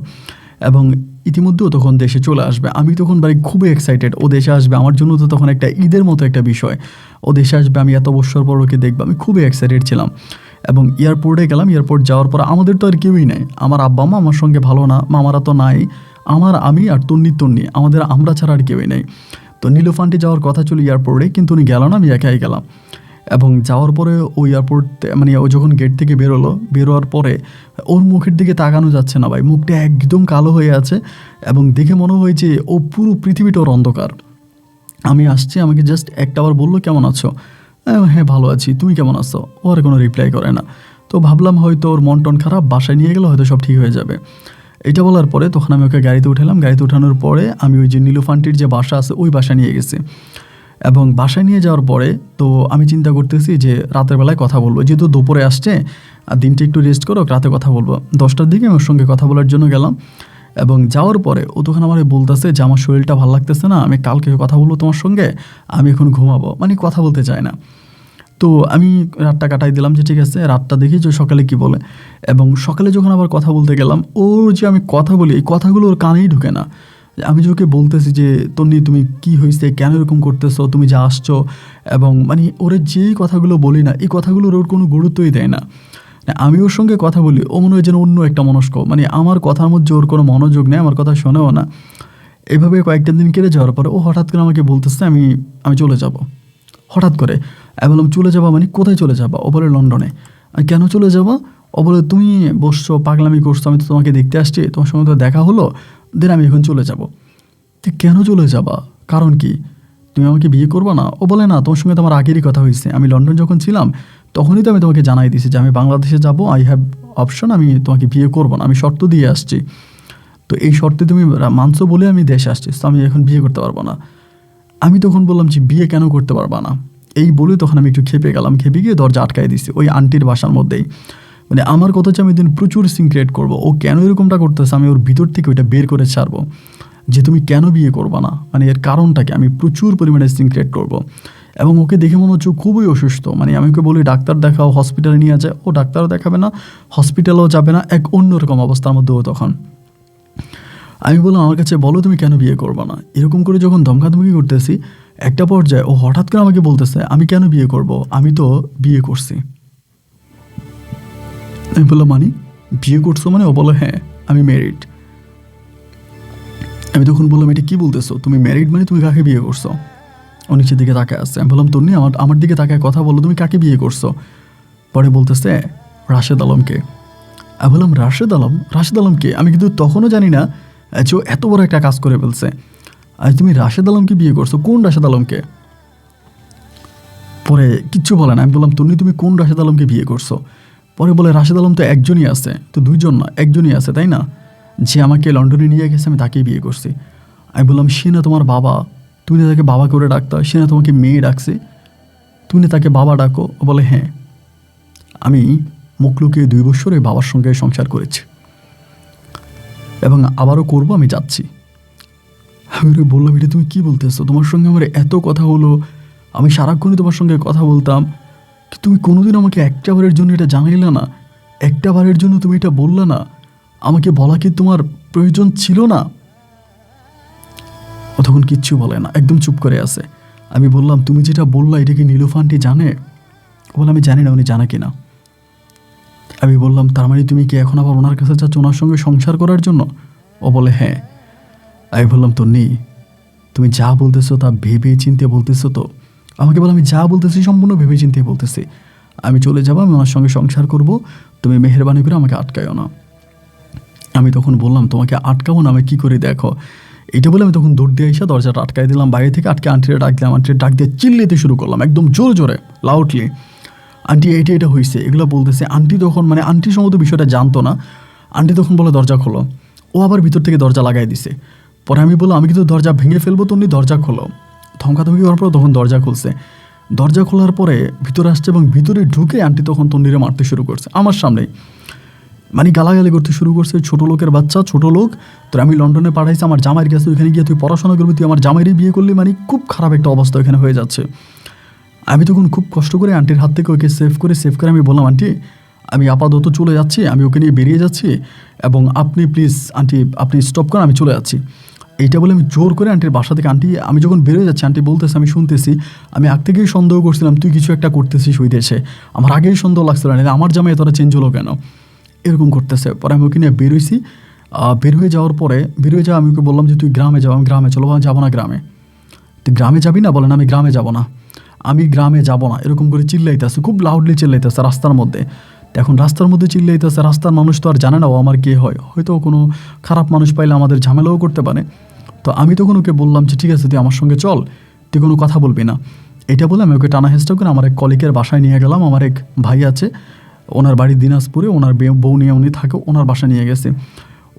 এবং ইতিমধ্যেও তখন দেশে চলে আসবে। আমি তখন ভাই খুবই এক্সাইটেড, ও দেশে আসবে, আমার জন্য তো তখন একটা ঈদের মতো একটা বিষয়। ও দেশে আসবে, আমি এত বছর পর ওকে দেখবো, আমি খুবই এক্সাইটেড ছিলাম। এবং এয়ারপোর্টে গেলাম, এয়ারপোর্ট যাওয়ার পর আমাদের তো আর কেউই নাই, আমার আব্বা মা আমার সঙ্গে ভালো না, মামারা তো নাই, আমি আর তন্নি আমরা ছাড়া আর কেউই নেই। তো নীলুফান্টি যাওয়ার কথা ছিল এয়ারপোর্টে, কিন্তু উনি গেল না, আমি একাই গেলাম। এবং যাওয়ার পরে ওই এয়ারপোর্ট, মানে ও যখন গেট থেকে বেরোয়ার পরে ওর মুখের দিকে তাকানো যাচ্ছে না ভাই, মুখটা একদম কালো হয়ে আছে, এবং দেখে মনে হয় যে ও পুরো পৃথিবীটা ওর অন্ধকার। আমি আসছি, আমাকে জাস্ট একটাবার বললো কেমন আছো, হ্যাঁ ভালো আছি, তুমি কেমন আছো? ও আর কোনো রিপ্লাই করে না। তো ভাবলাম হয়তো ওর মন টন খারাপ, বাসায় নিয়ে গেলে হয়তো সব ঠিক হয়ে যাবে। এটা বলার পরে তখন আমি ওকে গাড়িতে উঠালাম। গাড়িতে উঠানোর পরে আমি ওই যে নীলুফান্টির যে বাসা আছে ওই বাসা নিয়ে গেছি। এবং বাসায় নিয়ে যাওয়ার পরে তো আমি চিন্তা করতেছি যে রাতের বেলায় কথা বলবো, যেহেতু দুপুরে আসছে আর দিনটা একটু রেস্ট করো, রাতে কথা বলবো। 10টার দিকে আমি ওর সঙ্গে কথা বলার জন্য গেলাম। এবং যাওয়ার পরে ও তখন আমার বলতেছে যে আমার শরীরটা ভালো লাগতেছে না, আমি কালকে কথা বলবো তোমার সঙ্গে, আমি এখন ঘুমাবো, মানে কথা বলতে চায় না। তো আমি রাতটা কাটাই দিলাম যে ঠিক আছে, রাতটা দেখি যে সকালে কি বলে। এবং সকালে যখন আবার কথা বলতে গেলাম, ওর যে আমি কথা বলি এই কথাগুলো ওর কানেই ঢুকে না। আমি যে ওকে বলতেছি যে তন্নি তুমি কি হয়েছে, কেন এরকম করতেছো, তুমি যা আসছো, এবং মানে ওরে যেই কথাগুলো বলি না, এই কথাগুলোর ওর কোনো গুরুত্বই দেয় না। আমি ওর সঙ্গে কথা বলি, ও মনে হয় যেন অন্য একটা মনস্ক, মানে আমার কথার মধ্যে ওর কোনো মনোযোগ নেই, আমার কথা শোনেও না। এভাবে কয়েকটা দিন কেটে যাওয়ার পরে ও হঠাৎ করে আমাকে বলতেছে আমি চলে যাব। হঠাৎ করে আমি বললাম চলে যাবা মানে কোথায় চলে যাবা? ও বলে লন্ডনে। আর কেন চলে যাবা? ও বলে তুমি বসছো পাগলামি করছো, আমি তো তোমাকে দেখতে আসছি, তোমার সঙ্গে তো দেখা হলো, দেন আমি এখন চলে যাব। তুই কেন চলে যাবা? কারণ কি? তুমি আমাকে বিয়ে করবা না? ও বলে না, তোমার সঙ্গে তো আমার আগেরই কথা হয়েছে, আমি লন্ডন যখন ছিলাম তখনই তো আমি তোমাকে জানাই দিয়েছি যে আমি বাংলাদেশে যাব, আই হ্যাভ অপশন, আমি তোমাকে বিয়ে করবো না, আমি শর্ত দিয়ে আসছি। তো এই শর্তে তুমি মানছো বলে আমি দেশে আসছি, তো আমি এখন বিয়ে করতে পারবো না। আমি তখন বললাম যে বিয়ে কেন করতে পারবা না? এই বলে তখন আমি একটু খেপে গেলাম, খেপে গিয়ে দরজা আটকাই দিছি ওই আন্টির বাসার মধ্যেই। মানে আমার কথা হচ্ছে আমি দিন প্রচুর সিন ক্রিয়েট করবো, ও কেন এরকমটা করতেছে আমি ওর ভিতর থেকে ওইটা বের করে ছাড়বো যে তুমি কেন বিয়ে করবা না, মানে এর কারণটাকে আমি প্রচুর পরিমাণে সিন ক্রিয়েট করবো। এবং ওকে দেখে মনে হচ্ছে খুবই অসুস্থ, মানে আমি ওকে বলি ডাক্তার দেখাও, হসপিটালে নিয়ে যায়, ও ডাক্তারও দেখাবে না, হসপিটালেও যাবে না, এক অন্যরকম অবস্থার মধ্যে ও তখন। আমি বললাম আমার কাছে বলো তুমি কেন বিয়ে করবে না। এরকম করে যখন ধমকাধমকি করতেছি, একটা পর্যায়ে ও হঠাৎ করে আমাকে বলতেছে আমি কেন বিয়ে করব, আমি তো বিয়ে করছি। আমি বললাম মানে বিয়ে করছো মানে? ও বলো হ্যাঁ আমি ম্যারিড। আমি তখন বললাম এটা কি বলতেছো, তুমি ম্যারিড মানে তুমি কাকে বিয়ে করছো? ও নিচের দিকে তাকায় আসছে। আমি বললাম তন্নি আমার দিকে তাকায় কথা বলো, তুমি কাকে বিয়ে করছো? পরে বলতেছে রাশেদ আলমকে। আমি বললাম রাশেদ আলম কে? আমি কিন্তু তখনও জানি না যে ও এত বড় একটা কাজ করে ফেলছে। আর তুমি রাশেদ আলমকে বিয়ে করছো? কোন রাশেদ আলমকে? পরে কিচ্ছু বলে না। আমি বললাম তন্নি তুমি কোন রাশেদ আলমকে বিয়ে করছো? পরে বলে রাশেদ আলম তো একজনই আছে। তো দুইজন না, একজনই আছে তাই না, যে আমাকে লন্ডনে নিয়ে গেছে আমি তাকেই বিয়ে করছি। আমি বললাম সে না তোমার বাবা, তুমি না তাকে বাবা করে ডাকতা, সে না তোমাকে মেয়ে ডাকছে, তুমি না তাকে বাবা ডাকো? ও বলে হ্যাঁ আমি মুখ লুকিয়ে 2 বছর ওই বাবার সঙ্গে সংসার করেছি এবং আবারও করবো, আমি যাচ্ছি। আমি ওরে বললাম এটা তুমি কি বলতেছো, তোমার সঙ্গে আমার এত কথা হলো, আমি সারাক্ষণই তোমার সঙ্গে কথা বলতাম, তুমি কোনোদিন আমাকে একটা বারের জন্য এটা জানাইলে না, একটা বারের জন্য তুমি এটা বললে না, আমাকে বলা কি তোমার প্রয়োজন ছিল না? ও তখন কিচ্ছু বলে না, একদম চুপ করে আছে। আমি বললাম তুমি যেটা বললা এটা কি নীলুফা আন্টি জানে? ও বলে আমি জানি না উনি জানে কিনা। আমি বললাম তার মানে তুমি কি এখন আবার ওনার কাছে যাচ্ছ ওনার সঙ্গে সংসার করার জন্য? ও বলে হ্যাঁ। আমি বললাম তন্নি তুমি যা বলতেছো তা ভেবে চিন্তে বলতেছো তো? আমাকে বলে আমি যা বলতেছি সম্পূর্ণ ভেবে চিন্তে বলতেছি, আমি চলে যাবো, আমি ওনার সঙ্গে সংসার করব, তুমি মেহেরবানি করে আমাকে আটকায়ও না। আমি তখন বললাম তোমাকে আটকাবো না, আমি কী করে দেখো। এটা বলে আমি তখন দৌড় দিয়ে এসে দরজাটা আটকাই দিলাম বাইরে থেকে, আটকে আন্টিরে ডাক দিলাম, আন্টিরে ডাক দিয়ে চিল্লিতে শুরু করলাম একদম জোরে জোরে লাউডলি, আন্টি এটা হয়েছে এগুলো বলতেছে। আন্টি তখন মানে আন্টি সম্ভবত বিষয়টা জানতো না। আন্টি তখন বলে দরজা খোলো। ও আবার ভিতর থেকে দরজা লাগাই দিছে। পরে আমি বললাম আমি কিন্তু দরজা ভেঙে ফেলবো, তুমি দরজা খোলো। ধমকাধমকি করার পর তখন দরজা খুলছে। দরজা খোলার পরে ভিতরে আসছে এবং ভিতরে ঢুকে আন্টি তখন তন্নিরে মারতে শুরু করছে আমার সামনেই, মানে গালাগালি করতে শুরু করছে, ছোট লোকের বাচ্চা, ছোট লোক, তোর আমি লন্ডনে পাঠাইছি আমার জামাইয়ের কাছে, ওইখানে গিয়ে তুই পড়াশোনা করবি, তুই আমার জামাইয়েরই বিয়ে করলি, মানে খুব খারাপ একটা অবস্থা ওইখানে হয়ে যাচ্ছে। আমি তখন খুব কষ্ট করে আন্টির হাত থেকে ওকে সেভ করে আমি বললাম আন্টি আমি আপাতত চলে যাচ্ছি, আমি ওকে নিয়ে বেরিয়ে যাচ্ছি এবং আপনি প্লিজ আন্টি আপনি স্টপ করেন, আমি চলে যাচ্ছি। এইটা বলে আমি জোর করে আন্টির বাসা থেকে, আন্টি আমি যখন বেরোয় যাচ্ছি আন্টি বলতেছে আমি শুনতেছি, আমি আগ থেকেই সন্দেহ করছিলাম তুই কিছু একটা করতেছিস ওই দেশে, আমার আগেই সন্দেহ লাগছিল না, আমার জামাই এতটা চেঞ্জ হলো কেন, এরকম করতেছে। পরে আমি ওকে নিয়ে বেরোইছি। বের হয়ে যাওয়ার পরে আমি ওকে বললাম যে তুই গ্রামে যাও। আমি গ্রামে চলো, আমি যাবো না গ্রামে। তুই গ্রামে যাবি না? বলেন আমি গ্রামে যাব না, আমি গ্রামে যাব না, এরকম করে চিল্লাইতেছে, খুব লাউডলি চিল্লাইতেছে রাস্তার মধ্যে। তো এখন রাস্তার মধ্যে চিল্লাইতেছে, রাস্তার মানুষ তো আর জানে না ও আমার কে হয়, হয়তো কোনো খারাপ মানুষ পাইলে আমাদের ঝামেলাও করতে পারে। তো আমি তখন ওকে বললাম যে ঠিক আছে তুই আমার সঙ্গে চল, তুই কোনো কথা বলবি না। এটা বলে আমি ওকে টানা হেঁচড়া করে আমার এক কলিগের বাসায় নিয়ে গেলাম। আমার এক ভাই আছে, ওনার বাড়ি দিনাজপুরে, ওনার বউ নিয়ে উনি থাকে, ওনার বাসায় নিয়ে গেছে।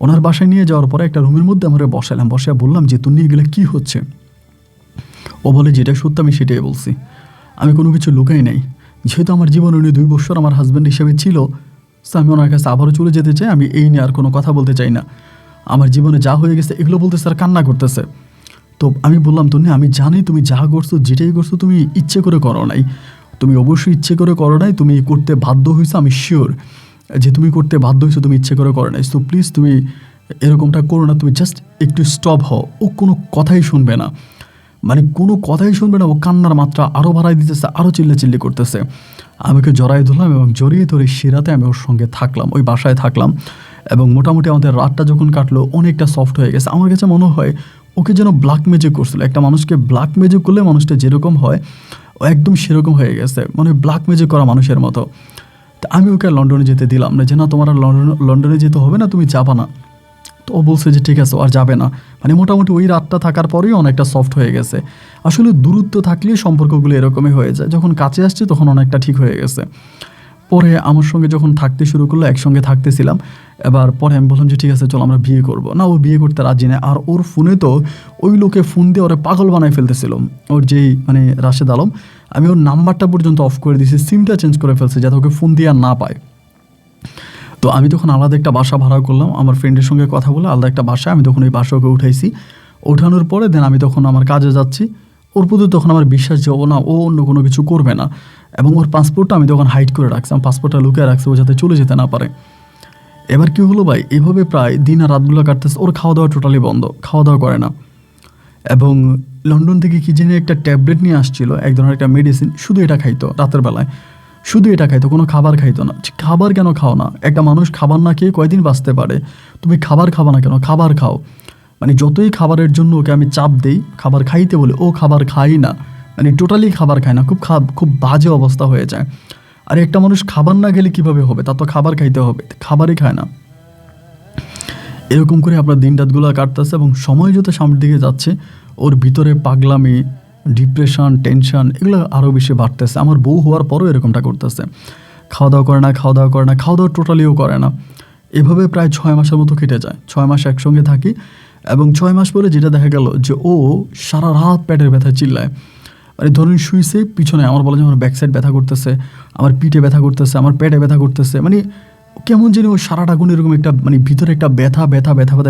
ওনার বাসায় নিয়ে যাওয়ার পরে একটা রুমের মধ্যে আমরা বসালাম, বসে বললাম যে তুই নিয়ে গেলে কী হচ্ছে? ও বলে যেটা সত্য আমি সেটাই বলছি, আমি কোনো কিছু লুকাই নাই। যেহেতু আমার জীবনে উনি 2 বছর আমার হাজব্যান্ড হিসেবে ছিল, তো আমি ওনার কাছে আবারও চলে যেতে চাই, আমি এই নিয়ে আর কোনো কথা বলতে চাই না। আমার জীবনে যা হয়ে গেছে এগুলো বলতেছে আর কান্না করতেছে। তো আমি বললাম তো আমি জানি তুমি যা করছো, যেটাই করছো তুমি ইচ্ছে করে করো নাই, তুমি অবশ্যই ইচ্ছে করে করো নাই, তুমি করতে বাধ্য হয়েছো, আমি শিওর যে তুমি করতে বাধ্য হয়েছো, তুমি ইচ্ছে করে করো নাই। সো প্লিজ তুমি এরকমটা করো না, তুমি জাস্ট একটু স্টপ হও। ও কোনো কথাই শুনবে না, মানে কোনো কথাই শুনবে না, ও কান্নার মাত্রা আরও বাড়াই দিতেছে, আরও চিল্লাচিল্লি করতেছে। আমাকে জড়াই ধরলাম এবং জড়িয়ে ধরে সিরাতে আমি ওর সঙ্গে থাকলাম, ওই বাসায় থাকলাম এবং মোটামুটি আমাদের রাতটা যখন কাটলো অনেকটা সফট হয়ে গেছে। আমার কাছে মনে হয় ওকে যেন ব্ল্যাক ম্যাজিক করছিল। একটা মানুষকে ব্ল্যাক ম্যাজিক করলে মানুষটা যেরকম হয় ও একদম সেরকম হয়ে গেছে, মানে ব্ল্যাক ম্যাজিক করা মানুষের মতো। তা আমি ওকে লন্ডনে যেতে দিলাম না, যে না তোমার আর লন্ডনে যেতে হবে না, তুমি যাবা না। তো ও বলছে যে ঠিক আছে আর যাবে না, মানে মোটামুটি ওই রাতটা থাকার পরেই অনেকটা সফট হয়ে গেছে। আসলে দূরত্ব থাকলে সম্পর্কগুলো এরকমই হয়ে যায়, যখন কাছে আসছে তখন অনেকটা ঠিক হয়ে গেছে। পরে আমার সঙ্গে যখন থাকতে শুরু করলো, একসঙ্গে থাকতেছিলাম, এবার পরে আমি বললাম যে ঠিক আছে চলো আমরা বিয়ে করবো। না, ও বিয়ে করতে রাজি না। আর ওর ফোনে তো ওই লোকে ফোন দিয়ে ওরা পাগল বানায় ফেলতেছিল, ওর যেই মানে রাশেদ আলম, আমি ওর নাম্বারটা পর্যন্ত অফ করে দিয়েছি, সিমটা চেঞ্জ করে ফেলছে যাতে ওকে ফোন দিয়ে আর না পায়। তো আমি তখন আলাদা একটা বাসা ভাড়া করলাম, আমার ফ্রেন্ডের সঙ্গে কথা বলে আলাদা একটা বাসা, আমি তখন ওই বাসাকে উঠাইছি। ওঠানোর পরে দেন আমি তখন আমার কাজে যাচ্ছি। ওর প্রতি তখন আমার বিশ্বাস যে ও অন্য কোনো কিছু করবে না, এবং ওর পাসপোর্টটা আমি তখন হাইড করে রাখছি, আমার পাসপোর্টটা লুকিয়ে রাখছি ও যাতে চলে যেতে না পারে। এবার কি হলো ভাই, এভাবে প্রায় দিন আর রাতগুলো কাটতেছে, ওর খাওয়া দাওয়া টোটালি বন্ধ, খাওয়া দাওয়া করে না। এবং লন্ডন থেকে কি জানি একটা ট্যাবলেট নিয়ে আসছিল, এক ধরনের একটা মেডিসিন, শুধু এটা খাইতো রাতের বেলায়, শুধু এটা খাইতো, কোনো খাবার খাইতো না। খাবার কেন খাও না? একটা মানুষ খাবার না খেয়ে কয়দিন বাঁচতে পারে? তুমি খাবার খাবা না কেন? খাবার খাও। মানে যতই খাবারের জন্য ওকে আমি চাপ দেই, খাবার খাইতে বলে, ও খাবার খাই না, মানে টোটালি খাবার খায় না, খুব বাজে অবস্থা হয়ে যায়। আর একটা মানুষ খাবার না খেলে কীভাবে হবে? তার তো খাবার খাইতে হবে, খাবারই খায় না। এরকম করে আপনার দিন রাতগুলো কাটতেছে এবং সময় যত সামনের দিকে যাচ্ছে, ওর ভিতরে পাগলামি, ডিপ্রেশন, টেনশন এগুলো আরও বেশি বাড়তেছে। আমার বউ হওয়ার পরও এরকমটা করতেছে, খাওয়া দাওয়া করে না, খাওয়া দাওয়া টোটালিও করে না। এভাবে প্রায় 6 মাসের মতো কেটে যায়। 6 মাস একসঙ্গে থাকি এবং 6 মাস পরে যেটা দেখা গেল যে ও সারা রাত পেটের ব্যথা চিল্লায়। মানে ধরুন শুইছে, পিছনে আমার বলে যে আমার ব্যাক সাইড ব্যথা করতেছে, আমার পিঠে ব্যথা করতেছে, আমার পেটে ব্যথা করতেছে, মানে কেমন যেন ও সারাটা গুণ এরকম একটা মানে ভিতরে একটা ব্যথা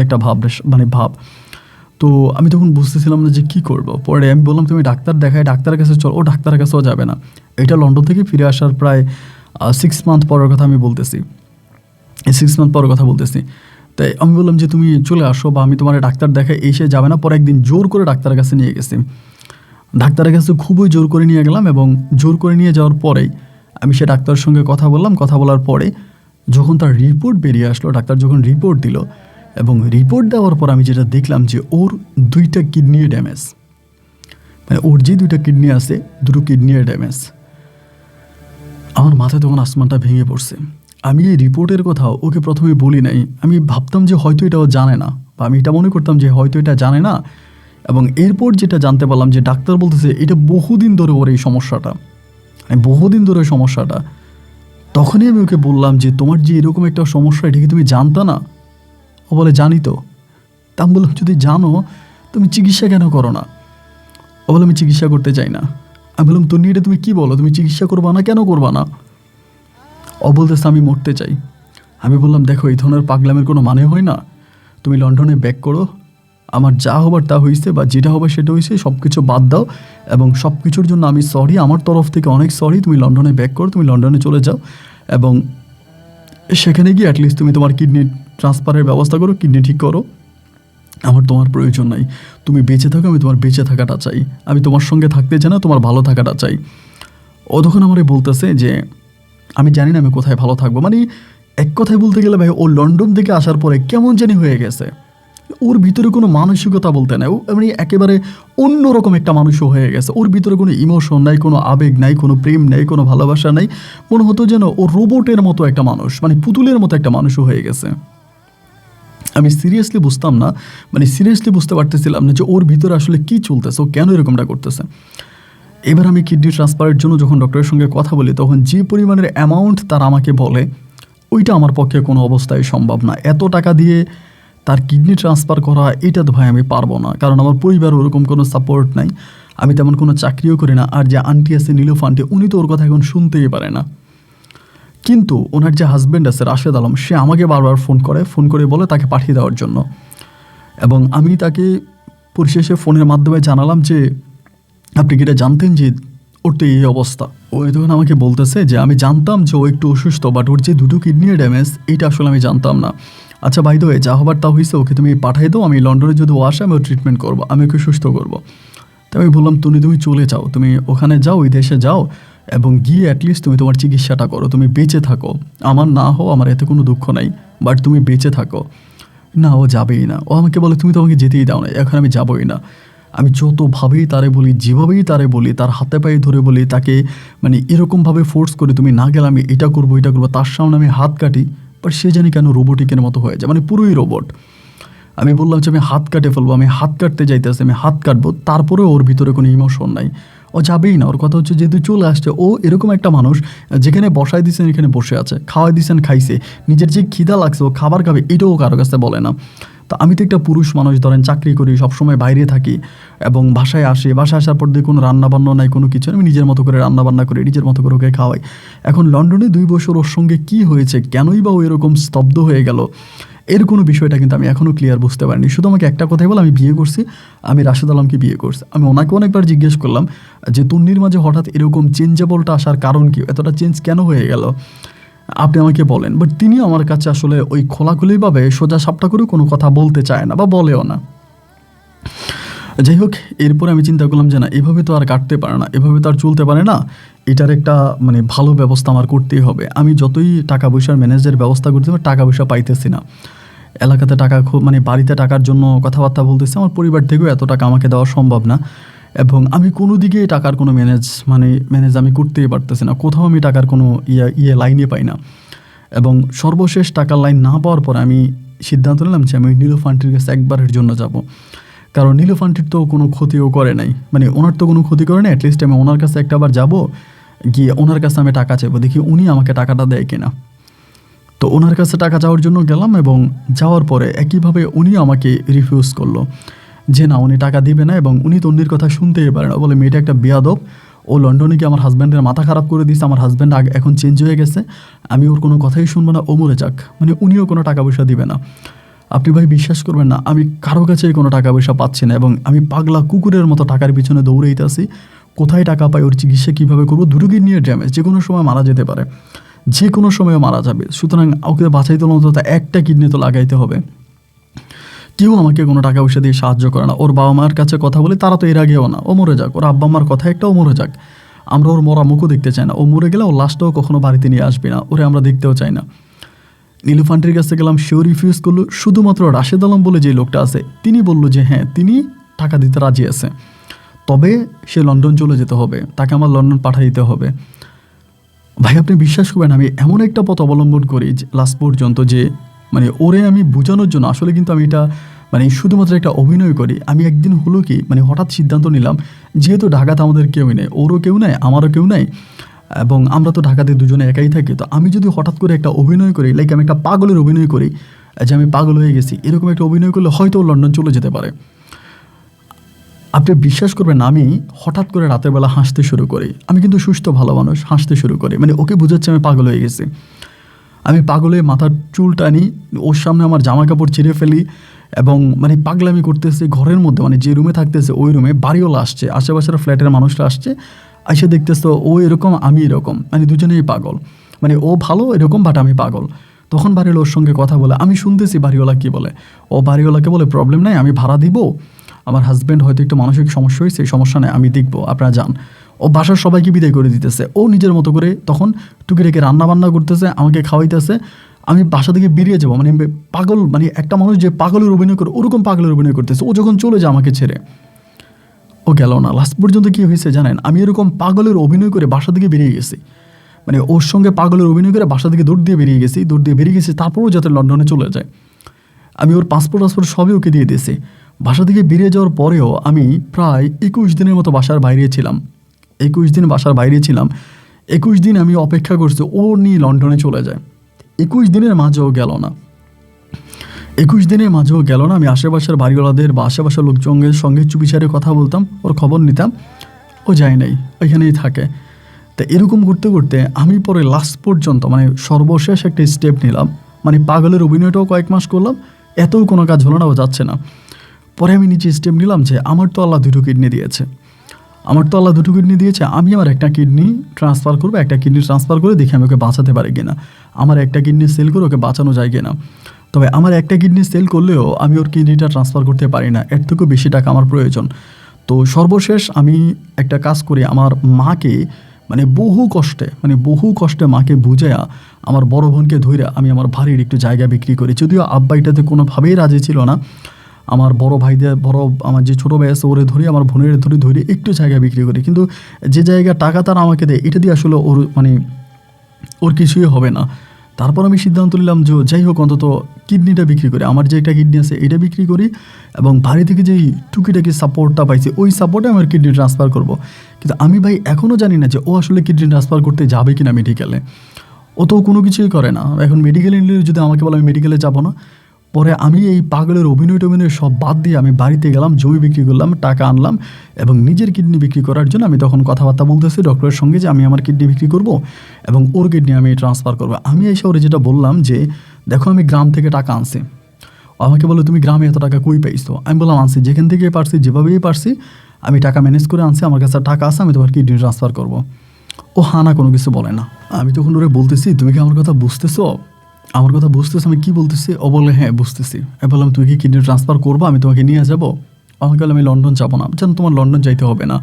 একটা ভাব। তো আমি তখন বুঝতেছিলাম না যে কী করবো। পরে আমি বললাম তুমি ডাক্তার দেখাই, ডাক্তারের কাছে চল। ও ডাক্তারের কাছেও যাবে না। এটা লন্ডন থেকে ফিরে আসার প্রায় 6 মান্থ পরের কথা আমি বলতেছি, 6 মান্থ পরের কথা বলতেছি। তাই আমি বললাম যে তুমি চলে আসো, বা আমি তোমার ডাক্তার দেখাই, এসে যাবে না। পরে একদিন জোর করে ডাক্তারের কাছে নিয়ে গেছি, ডাক্তারের কাছে খুবই জোর করে নিয়ে গেলাম। এবং জোর করে নিয়ে যাওয়ার পরেই আমি সে ডাক্তারের সঙ্গে কথা বললাম। কথা বলার পরে যখন তার রিপোর্ট বেরিয়ে আসলো, ডাক্তার যখন রিপোর্ট দিল, এবং রিপোর্ট দেওয়ার পর আমি যেটা দেখলাম যে ওর 2টা কিডনি ড্যামেজ, মানে ওর যে 2টা কিডনি আছে, 2টো কিডনি ড্যামেজ। আমার মাথায় তখন আসমানটা ভেঙে পড়ছে। আমি এই রিপোর্টের কথাও ওকে প্রথমে বলি নাই। আমি ভাবতাম যে হয়তো এটাও জানে না, বা আমি এটা মনে করতাম যে হয়তো এটা জানে না। এবং এরপর যেটা জানতে পারলাম যে ডাক্তার বলতেছে এটা বহুদিন ধরে ওর এই সমস্যাটা, মানে বহুদিন ধরে সমস্যাটা। তখনই আমি ওকে বললাম যে তোমার যে এরকম একটা সমস্যা, এটা কি তুমি জানতা না? ও বলে জানি তো। তা আমি বললাম যদি জানো তুমি চিকিৎসা কেন করো না? ও বলে আমি চিকিৎসা করতে চাই না। আমি বললাম তো নিয়ে এটা তুমি কী বলো, তুমি চিকিৎসা করবা না, কেন করবা না? ও বলতেছে আমি মরতে চাই। আমি বললাম দেখো এই ধরনের পাগলামের কোনো মানে হয় না, তুমি লন্ডনে ব্যাক করো, আমার যা হবার তা হয়েছে, বা যেটা হবে সেটা হয়েছে, সব কিছু বাদ দাও, এবং সব কিছুর জন্য আমি সরি, আমার তরফ থেকে অনেক সরি। তুমি লন্ডনে ব্যাক করো, তুমি লন্ডনে চলে যাও, এবং সেখানে গিয়ে অ্যাটলিস্ট তুমি তোমার কিডনি ট্রান্সফারের ব্যবস্থা করো, কিডনি ঠিক করো। আমার তোমার প্রয়োজন নাই, তুমি বেঁচে থাকো, আমি তোমার বেঁচে থাকাটা চাই, আমি তোমার সঙ্গে থাকতে চাই না, তোমার ভালো থাকাটা চাই। ও তখন আমারে বলতেছে যে আমি জানি না আমি কোথায় ভালো থাকবো। মানে এক কথায় বলতে গেলে ভাই, ও লন্ডন থেকে আসার পরে কেমন জানি হয়ে গেছে, ওর ভিতরে কোনো মানসিকতা বলতে নাই, ও এমনি একেবারে অন্যরকম একটা মানুষও হয়ে গেছে। ওর ভিতরে কোনো ইমোশন নাই, কোনো আবেগ নাই, কোনো প্রেম নাই, কোনো ভালোবাসা নাই। মনে হতো যেন ও রোবটের মতো একটা মানুষ, মানে পুতুলের মতো একটা মানুষও হয়ে গেছে। আমি সিরিয়াসলি বুঝতাম না, মানে সিরিয়াসলি বুঝতে পারতেছিলাম না যে ওর ভিতরে আসলে কী চলতেছে, ও কেন এরকমটা করতেছে। এবার আমি কিডনি ট্রান্সফারের জন্য যখন ডক্টরের সঙ্গে কথা বলি, তখন যে পরিমাণের অ্যামাউন্ট তারা আমাকে বলে, ওইটা আমার পক্ষে কোনো অবস্থায় সম্ভব না। এত টাকা দিয়ে তার কিডনি ট্রান্সফার করা, এটা তো ভাই আমি পারবো না, কারণ আমার পরিবার ওরকম কোনো সাপোর্ট নাই, আমি তেমন কোনো চাকরিও করি না। আর যে আন্টি আছে নীলুফ আন্টি, উনি তো ওর কথা এখন শুনতেই পারে না। কিন্তু ওনার যে হাজব্যান্ড আছে রাশেদ আলম, সে আমাকে বারবার ফোন করে বলে তাকে পাঠিয়ে দেওয়ার জন্য। এবং আমি তাকে পরিশেষে ফোনের মাধ্যমে জানালাম যে আপনি কি এটা জানতেন যে ওর তো এই অবস্থা? ও তখন আমাকে বলতেছে যে আমি জানতাম যে ও একটু অসুস্থ, বাট ওর যে 2টো কিডনি ড্যামেজ, এইটা আসলে আমি জানতাম না। আচ্ছা বাই দ্য ওয়ে, যা হবার তা হয়েছে, ওকে তুমি পাঠিয়ে দাও, আমি লন্ডনে যদি ও আসে আমি ওর ট্রিটমেন্ট করবো, আমি ওকে সুস্থ করবো। তো আমি বললাম তুমি চলে যাও, তুমি ওখানে যাও, ওই দেশে যাও, এবং গিয়ে অ্যাটলিস্ট তুমি তোমার চিকিৎসাটা করো, তুমি বেঁচে থাকো। আমার না হও, আমার এতে কোনো দুঃখ নাই, বাট তুমি বেঁচে থাকো। না, ও যাবেই না। ও আমাকে বলে তুমি তো আমাকে যেতেই দাও না, এখন আমি যাবোই না। আমি যতভাবেই তারে বলি, যেভাবেই তারে বলি, তার হাতে পায়ে ধরে বলি, তাকে মানে এরকমভাবে ফোর্স করি তুমি না গেলে আমি এটা করবো, তার সামনে আমি হাত কাটি, বাট সে জানি কেন রোবোটিকের মতো হয়ে যায়, মানে পুরোই রোবট। আমি বললাম যে আমি হাত কাটে ফেলবো, আমি হাত কাটতে যাইতেছি, আমি হাত কাটবো, তারপরে ওর ভিতরে কোনো ইমোশন নাই, ও যাবেই না। ওর কথা হচ্ছে যেহেতু চলে আসছে, ও এরকম একটা মানুষ, যেখানে বসায় দিয়েছেন এখানে বসে আছে, খাওয়াই দিয়েছেন খাইছে, নিজের যে খিদা লাগছে ও খাবার খাবে, এটাও কারো কাছে বলে না। তো আমি তো একটা পুরুষ মানুষ, ধরেন চাকরি করি, সবসময় বাইরে থাকি, এবং বাসায় আসার পর দিয়ে কোনো রান্নাবান্না নাই, কোনো কিছু, আমি নিজের মতো করে রান্নাবান্না করি, নিজের মতো করে ওকে খাওয়াই। এখন লন্ডনে 2 বছর ওর সঙ্গে কী হয়েছে, কেনই বা ও এরকম স্তব্ধ হয়ে গেল, এর কোনো বিষয়টা কিন্তু আমি এখনও ক্লিয়ার বুঝতে পারিনি। শুধু আমাকে একটা কথাই বলে, আমি বিয়ে করছি, আমি রাশেদ আলমকে বিয়ে করছি। আমি ওনাকে অনেকবার জিজ্ঞেস করলাম যে তন্নির মাঝে হঠাৎ এরকম চেঞ্জেবলটা আসার কারণ কি, এতটা চেঞ্জ কেন হয়ে গেল? আপনি আমাকে বলেন। বাট তিনি আমার কাছে আসলে ওই খোলাখুলিভাবে সোজা সাপটা করে কোনো কথা বলতে চায় না বা বলেও না। যাই হোক, এরপরে আমি চিন্তা করলাম যে না, এভাবে তো আর কাটতে পারে না, এভাবে তো আর চলতে পারে না। এটার একটা মানে ভালো ব্যবস্থা আমার করতেই হবে। আমি যতই টাকা পয়সার ম্যানেজের ব্যবস্থা করতে হবে, টাকা পয়সা পাইতেছি না। এলাকাতে টাকা খুব মানে বাড়িতে টাকার জন্য কথাবার্তা বলতেছি, আমার পরিবার থেকেও এত টাকা আমাকে দেওয়া সম্ভব না। এবং আমি কোনো দিকেই টাকার কোনো ম্যানেজ আমি করতেই পারতেছি না। কোথাও আমি টাকার কোনো লাইনে পাই না। এবং সর্বশেষ টাকার লাইন না পাওয়ার পর আমি সিদ্ধান্ত নিলাম যে আমি নীলফান্টির কাছে একবারের জন্য যাব। কারণ নীলফান্টির তো কোনো ক্ষতিও করে নাই, মানে ওনার তো কোনো ক্ষতি করে নাই। অ্যাটলিস্ট আমি ওনার কাছে একটাবার যাব, গিয়ে ওনার কাছে আমি টাকা চাইবো, দেখি উনি আমাকে টাকাটা দেয় কিনা। তো ওনার কাছে টাকা চাওয়ার জন্য গেলাম, এবং যাওয়ার পরে একইভাবে উনি আমাকে রিফিউজ করলো যে না, উনি টাকা দিবে না, এবং উনি তো অন্যের কথা শুনতেই পারে না। বলে মেয়েটা একটা বেয়াদব, ও লন্ডনে গিয়ে আমার হাজব্যান্ডের মাথা খারাপ করে দিয়েছে, আমার হাজব্যান্ড এখন চেঞ্জ হয়ে গেছে, আমি ওর কোনো কথাই শুনবো না, ও মরে যাক। মানে উনিও কোনো টাকা পয়সা দিবে না। আপনি ভাই বিশ্বাস করবেন না, আমি কারো কাছেই কোনো টাকা পয়সা পাচ্ছি না, এবং আমি পাগলা কুকুরের মতো টাকার পিছনে দৌড়াইতেছি। কোথায় টাকা পাই, ওর চিকিৎসা কীভাবে করবো? দুটো কিডনির ড্যামেজ, যে কোনো সময় মারা যেতে পারে, যে কোনো সময় মারা যাবে। সুতরাং ওকে বাঁচাইতে হলে অন্তত একটা কিডনি তো লাগাইতে হবে। কেউ আমাকে কোনো টাকা পয়সা দিয়ে সাহায্য করে না। ওর বাবা মার কাছে কথা বলে, তারা তো এর আগেও না, ও মরে যাক, ওর আব্বা মার কথা একটা, ও মরে যাক। আমরা ওর মরা মুখও দেখতে চাই না। ও মরে গেলে ওর লাশটাও কখনো বাড়িতে নিয়ে আসবে না, ওরে আমরা দেখতেও চাই না। নীলফান্টির কাছে গেলাম, সেও রিফিউজ করলো। শুধুমাত্র রাশেদ আলম বলে যে লোকটা আছে, তিনি বললো যে হ্যাঁ, তিনি টাকা দিতে রাজি আছে, তবে সে লন্ডন চলে যেতে হবে, তাকে আমার লন্ডন পাঠিয়ে দিতে হবে। ভাই আপনি বিশ্বাস করবেন, আমি এমন একটা পথ অবলম্বন করি লাস্ট পর্যন্ত, যে মানে ওরে আমি বোঝানোর জন্য, আসলে কিন্তু আমি এটা মানে শুধুমাত্র একটা অভিনয় করি। আমি একদিন হলো কি, মানে হঠাৎ সিদ্ধান্ত নিলাম, যেহেতু ঢাকাতে আমাদের কেউই নেই, ওরও কেউ নাই, আমারও কেউ নাই, এবং আমরা তো ঢাকাতে দুজনে একাই থাকি। তো আমি যদি হঠাৎ করে একটা অভিনয় করি, লাইক আমি একটা পাগলের অভিনয় করি, যে আমি পাগল হয়ে গেছি, এরকম একটা অভিনয় করলে হয়তো লন্ডন চলে যেতে পারে। আপনি বিশ্বাস করবেন না, আমি হঠাৎ করে রাতের বেলা হাসতে শুরু করি। আমি কিন্তু সুস্থ ভালো মানুষ, হাসতে শুরু করি, মানে ওকে বোঝাচ্ছে আমি পাগল হয়ে গেছি। আমি পাগল হয়ে মাথার চুল টানি, ওর সামনে আমার জামা কাপড় ছিঁড়ে ফেলি, এবং মানে পাগলামি করতেছে ঘরের মধ্যে, মানে যে রুমে থাকতেছে ওই রুমে বাড়িওয়ালা আসছে, আশেপাশের ফ্ল্যাটের মানুষরা আসছে, এসে দেখতেছে ও এরকম, আমি এরকম, মানে দুজনেই পাগল। মানে ও ভালো এরকম, বাট আমি পাগল। তখন বাড়িওয়ালা ওর সঙ্গে কথা বলে, আমি শুনতেছি বাড়িওয়ালা কী বলে। ও বাড়িওয়ালাকে বলে প্রবলেম নাই, আমি ভাড়া দিব, আমার হাজব্যান্ড হয়তো একটু মানসিক সমস্যা হয়েছে, এই সমস্যা নেই, আমি দেখবো, আপনারা যান। ও বাসার সবাইকে বিদায় করে দিতেছে। ও নিজের মতো করে তখন টুকিটাকি রান্না বান্না করতেছে, আমাকে খাওয়াইতেছে। আমি বাসা থেকে বেরিয়ে যাবো, মানে পাগল, মানে একটা মানুষ যে পাগলের অভিনয় করে, ওরকম পাগলের অভিনয় করতেছে। ও যখন চলে যায় আমাকে ছেড়ে, ও গেল না। লাস্ট পর্যন্ত কী হয়েছে জানেন, আমি এরকম পাগলের অভিনয় করে বাসা থেকে বেরিয়ে গেছি, মানে ওর সঙ্গে পাগলের অভিনয় করে বাসা থেকে দৌড় দিয়ে বেরিয়ে গেছি, তারপরেও যাতে লন্ডনে চলে যায়। আমি ওর পাসপোর্ট সবই ওকে দিয়ে দিয়েছি। বাসা থেকে বেরিয়ে যাওয়ার পরেও আমি প্রায় 21 দিনের মতো বাসার বাইরে ছিলাম। 21 দিন বাসার বাইরে ছিলাম। 21 দিন আমি অপেক্ষা করছি ও নিয়ে লন্ডনে চলে যায়। 21 দিনের মাঝেও গেল না। 21 দিনের মাঝেও গেল না। আমি আশেপাশের বাড়িওয়ালাদের বা আশেপাশের লোকজনের সঙ্গে চুপিচারে কথা বলতাম, ওর খবর নিতাম, ও যায় নাই, ওইখানেই থাকে। তা এরকম করতে করতে আমি পরে লাস্ট পর্যন্ত মানে সর্বশেষ একটা স্টেপ নিলাম, মানে পাগলের অভিনয়টাও কয়েক মাস করলাম, এতও কোনো কাজ হলো না, ও যাচ্ছে না। পরে আমি নিচে স্টেপ নিলাম যে আমার তো আল্লাহ দুটো কিডনি দিয়েছে, আমি আমার একটা কিডনি ট্রান্সফার করবো, একটা কিডনি ট্রান্সফার করে দেখি আমি ওকে বাঁচাতে পারি কিনা, আমার একটা কিডনি সেল করে ওকে বাঁচানো যায় কিনা। তবে আমার একটা কিডনি সেল করলেও আমি ওর কিডনিটা ট্রান্সফার করতে পারি না, এর থেকেও বেশি টাকা আমার প্রয়োজন। তো সর্বশেষ আমি একটা কাজ করি, আমার মাকে বহু কষ্টে মাকে বুঝাইয়া আমার বড় বোনকে ধইরা আমি আমার বাড়ির একটু জায়গা বিক্রি করি। যদিও আব্বা এটাতে কোনোভাবেই রাজি ছিল না। আমার আমার যে ছোটো ভাই আছে ওরে ধরি, আমার বোনের ধরে একটু জায়গা বিক্রি করি, কিন্তু যে জায়গা টাকা তারা আমাকে দেয় এটা দিয়ে আসলে ওর কিছুই হবে না। তারপর আমি সিদ্ধান্ত নিলাম যে যাই হোক অন্তত কিডনিটা বিক্রি করি, আমার যে একটা কিডনি আছে এটা বিক্রি করি, এবং বাড়ি থেকে যেই টুকিটাকি সাপোর্টটা পাইছি ওই সাপোর্টে আমার কিডনি ট্রান্সফার করব। কিন্তু আমি ভাই এখনও জানি না যে ও আসলে কিডনি ট্রান্সফার করতে যাবে কিনা মেডিকেলে। ও তো কোনো কিছুই করে না। এখন মেডিকেলে নিলে যদি আমাকে বলে আমি মেডিকেলে যাবো না, পরে আমি এই পাগলের অভিনয় সব বাদ দিয়ে আমি বাড়িতে গেলাম, জমি বিক্রি করলাম, টাকা আনলাম, এবং নিজের কিডনি বিক্রি করার জন্য আমি তখন কথাবার্তা বলতেছি ডক্টরের সঙ্গে যে আমি আমার কিডনি বিক্রি করব এবং ওর কিডনি আমি ট্রান্সফার করবো। আমি এসে ওরে যেটা বললাম যে দেখো আমি গ্রাম থেকে টাকা আনছি। আমাকে বলো তুমি গ্রামে এত টাকা কই পাইছো? আমি বললাম আনছি যেখান থেকে পারছি, যেভাবেই পারছি আমি টাকা ম্যানেজ করে আনছি, আমার কাছে টাকা আছে, আমি তোমার কিডনি ট্রান্সফার করবো। ও না কোনো কিছু বলে না। আমি তখন ওরে বলতেছি, তুমি কি আমার কথা বুঝতেছো? আমার কথা বুঝতেছো আমি কি বলতেছি? ও বলে হ্যাঁ বুঝতেছি। আমি বললাম তুমি কি কিডনি ট্রান্সফার করবো, আমি তোমাকে নিয়ে যাবো? আমাকে বলে আমি লন্ডন যাবো না। যেন তোমার লন্ডন যাইতে হবে না,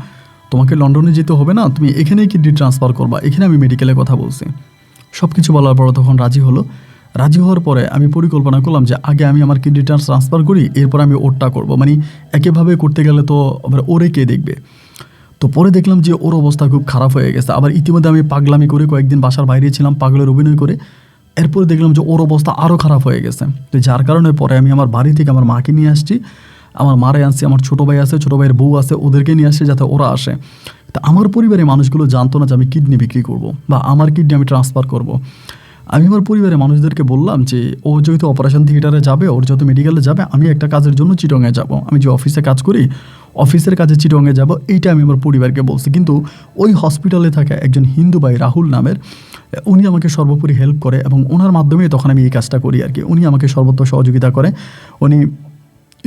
তোমাকে লন্ডনে যেতে হবে না, তুমি এখানেই কিডনি ট্রান্সফার করবা, এখানে আমি মেডিকেলে কথা বলছি। সব কিছু বলার পর তখন রাজি হলো। রাজি হওয়ার পরে আমি পরিকল্পনা করলাম যে আগে আমি আমার কিডনিটা ট্রান্সফার করি, এরপর আমি ওরটা করবো। মানে একইভাবে করতে গেলে তো আবার ওরে কে দেখবে। তো পরে দেখলাম যে ওর অবস্থা খুব খারাপ হয়ে গেছে। আবার ইতিমধ্যে আমি পাগলামি করে কয়েকদিন বাসার বাইরে ছিলাম, পাগলের অভিনয় করে। এরপরে দেখলাম যে ওর অবস্থা আরও খারাপ হয়ে গেছে। তো যার কারণে পরে আমি আমার বাড়ি থেকে আমার মাকে নিয়ে আসছি, আমার মারে আনছি, আমার ছোটো ভাই আছে, ছোটো ভাইয়ের বউ আছে, ওদেরকে নিয়ে আসছে যাতে ওরা আসে। তা আমার পরিবারের মানুষগুলো জানতো না যে আমি কিডনি বিক্রি করব বা আমার কিডনি আমি ট্রান্সফার করব। আমি আমার পরিবারের মানুষদেরকে বললাম যে ও যেহেতু অপারেশন থিয়েটারে যাবে, ওর যেহেতু মেডিকেলে যাবে, আমি একটা কাজের জন্য চিটংয়ে যাব, আমি যে অফিসে কাজ করি অফিসের কাজে চিটংয়ে যাব, এইটা আমি আমার পরিবারকে বলছি। কিন্তু ওই হসপিটালে থাকা একজন হিন্দু ভাই রাহুল নামের, উনি আমাকে সর্বোপরি হেল্প করে এবং ওনার মাধ্যমেই তখন আমি এই কাজটা করি আর কি। উনি আমাকে সর্বত্র সহযোগিতা করে। উনি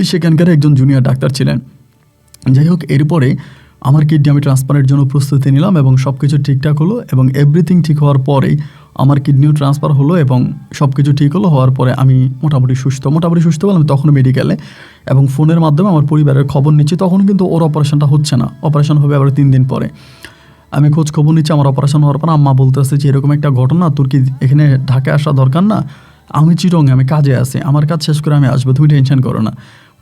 সেখানকার একজন জুনিয়র ডাক্তার ছিলেন। যাই হোক, এরপরে আমার কিডনি আমি ট্রান্সফারের জন্য প্রস্তুতি নিলাম এবং সব কিছু ঠিকঠাক হলো এবং এভরিথিং ঠিক হওয়ার পরেই আমার কিডনিও ট্রান্সফার হলো এবং সব কিছু ঠিক হলো। হওয়ার পরে আমি মোটামুটি সুস্থ বললাম তখনও মেডিকেলে, এবং ফোনের মাধ্যমে আমার পরিবারের খবর নিচ্ছি। তখন কিন্তু ওর অপারেশনটা হচ্ছে না, অপারেশন হবে আবার 3 দিন পরে। আমি খোঁজ খবর নিচ্ছি আমার অপারেশন হওয়ার পর। আম্মা বলতেছে যে এরকম একটা ঘটনা, তোর কি এখানে ঢাকায় আসা দরকার না? আমি চিটংয়ে, আমি কাজে আছি, আমার কাজ শেষ করে আমি আসবো, তুমি টেনশন করো না।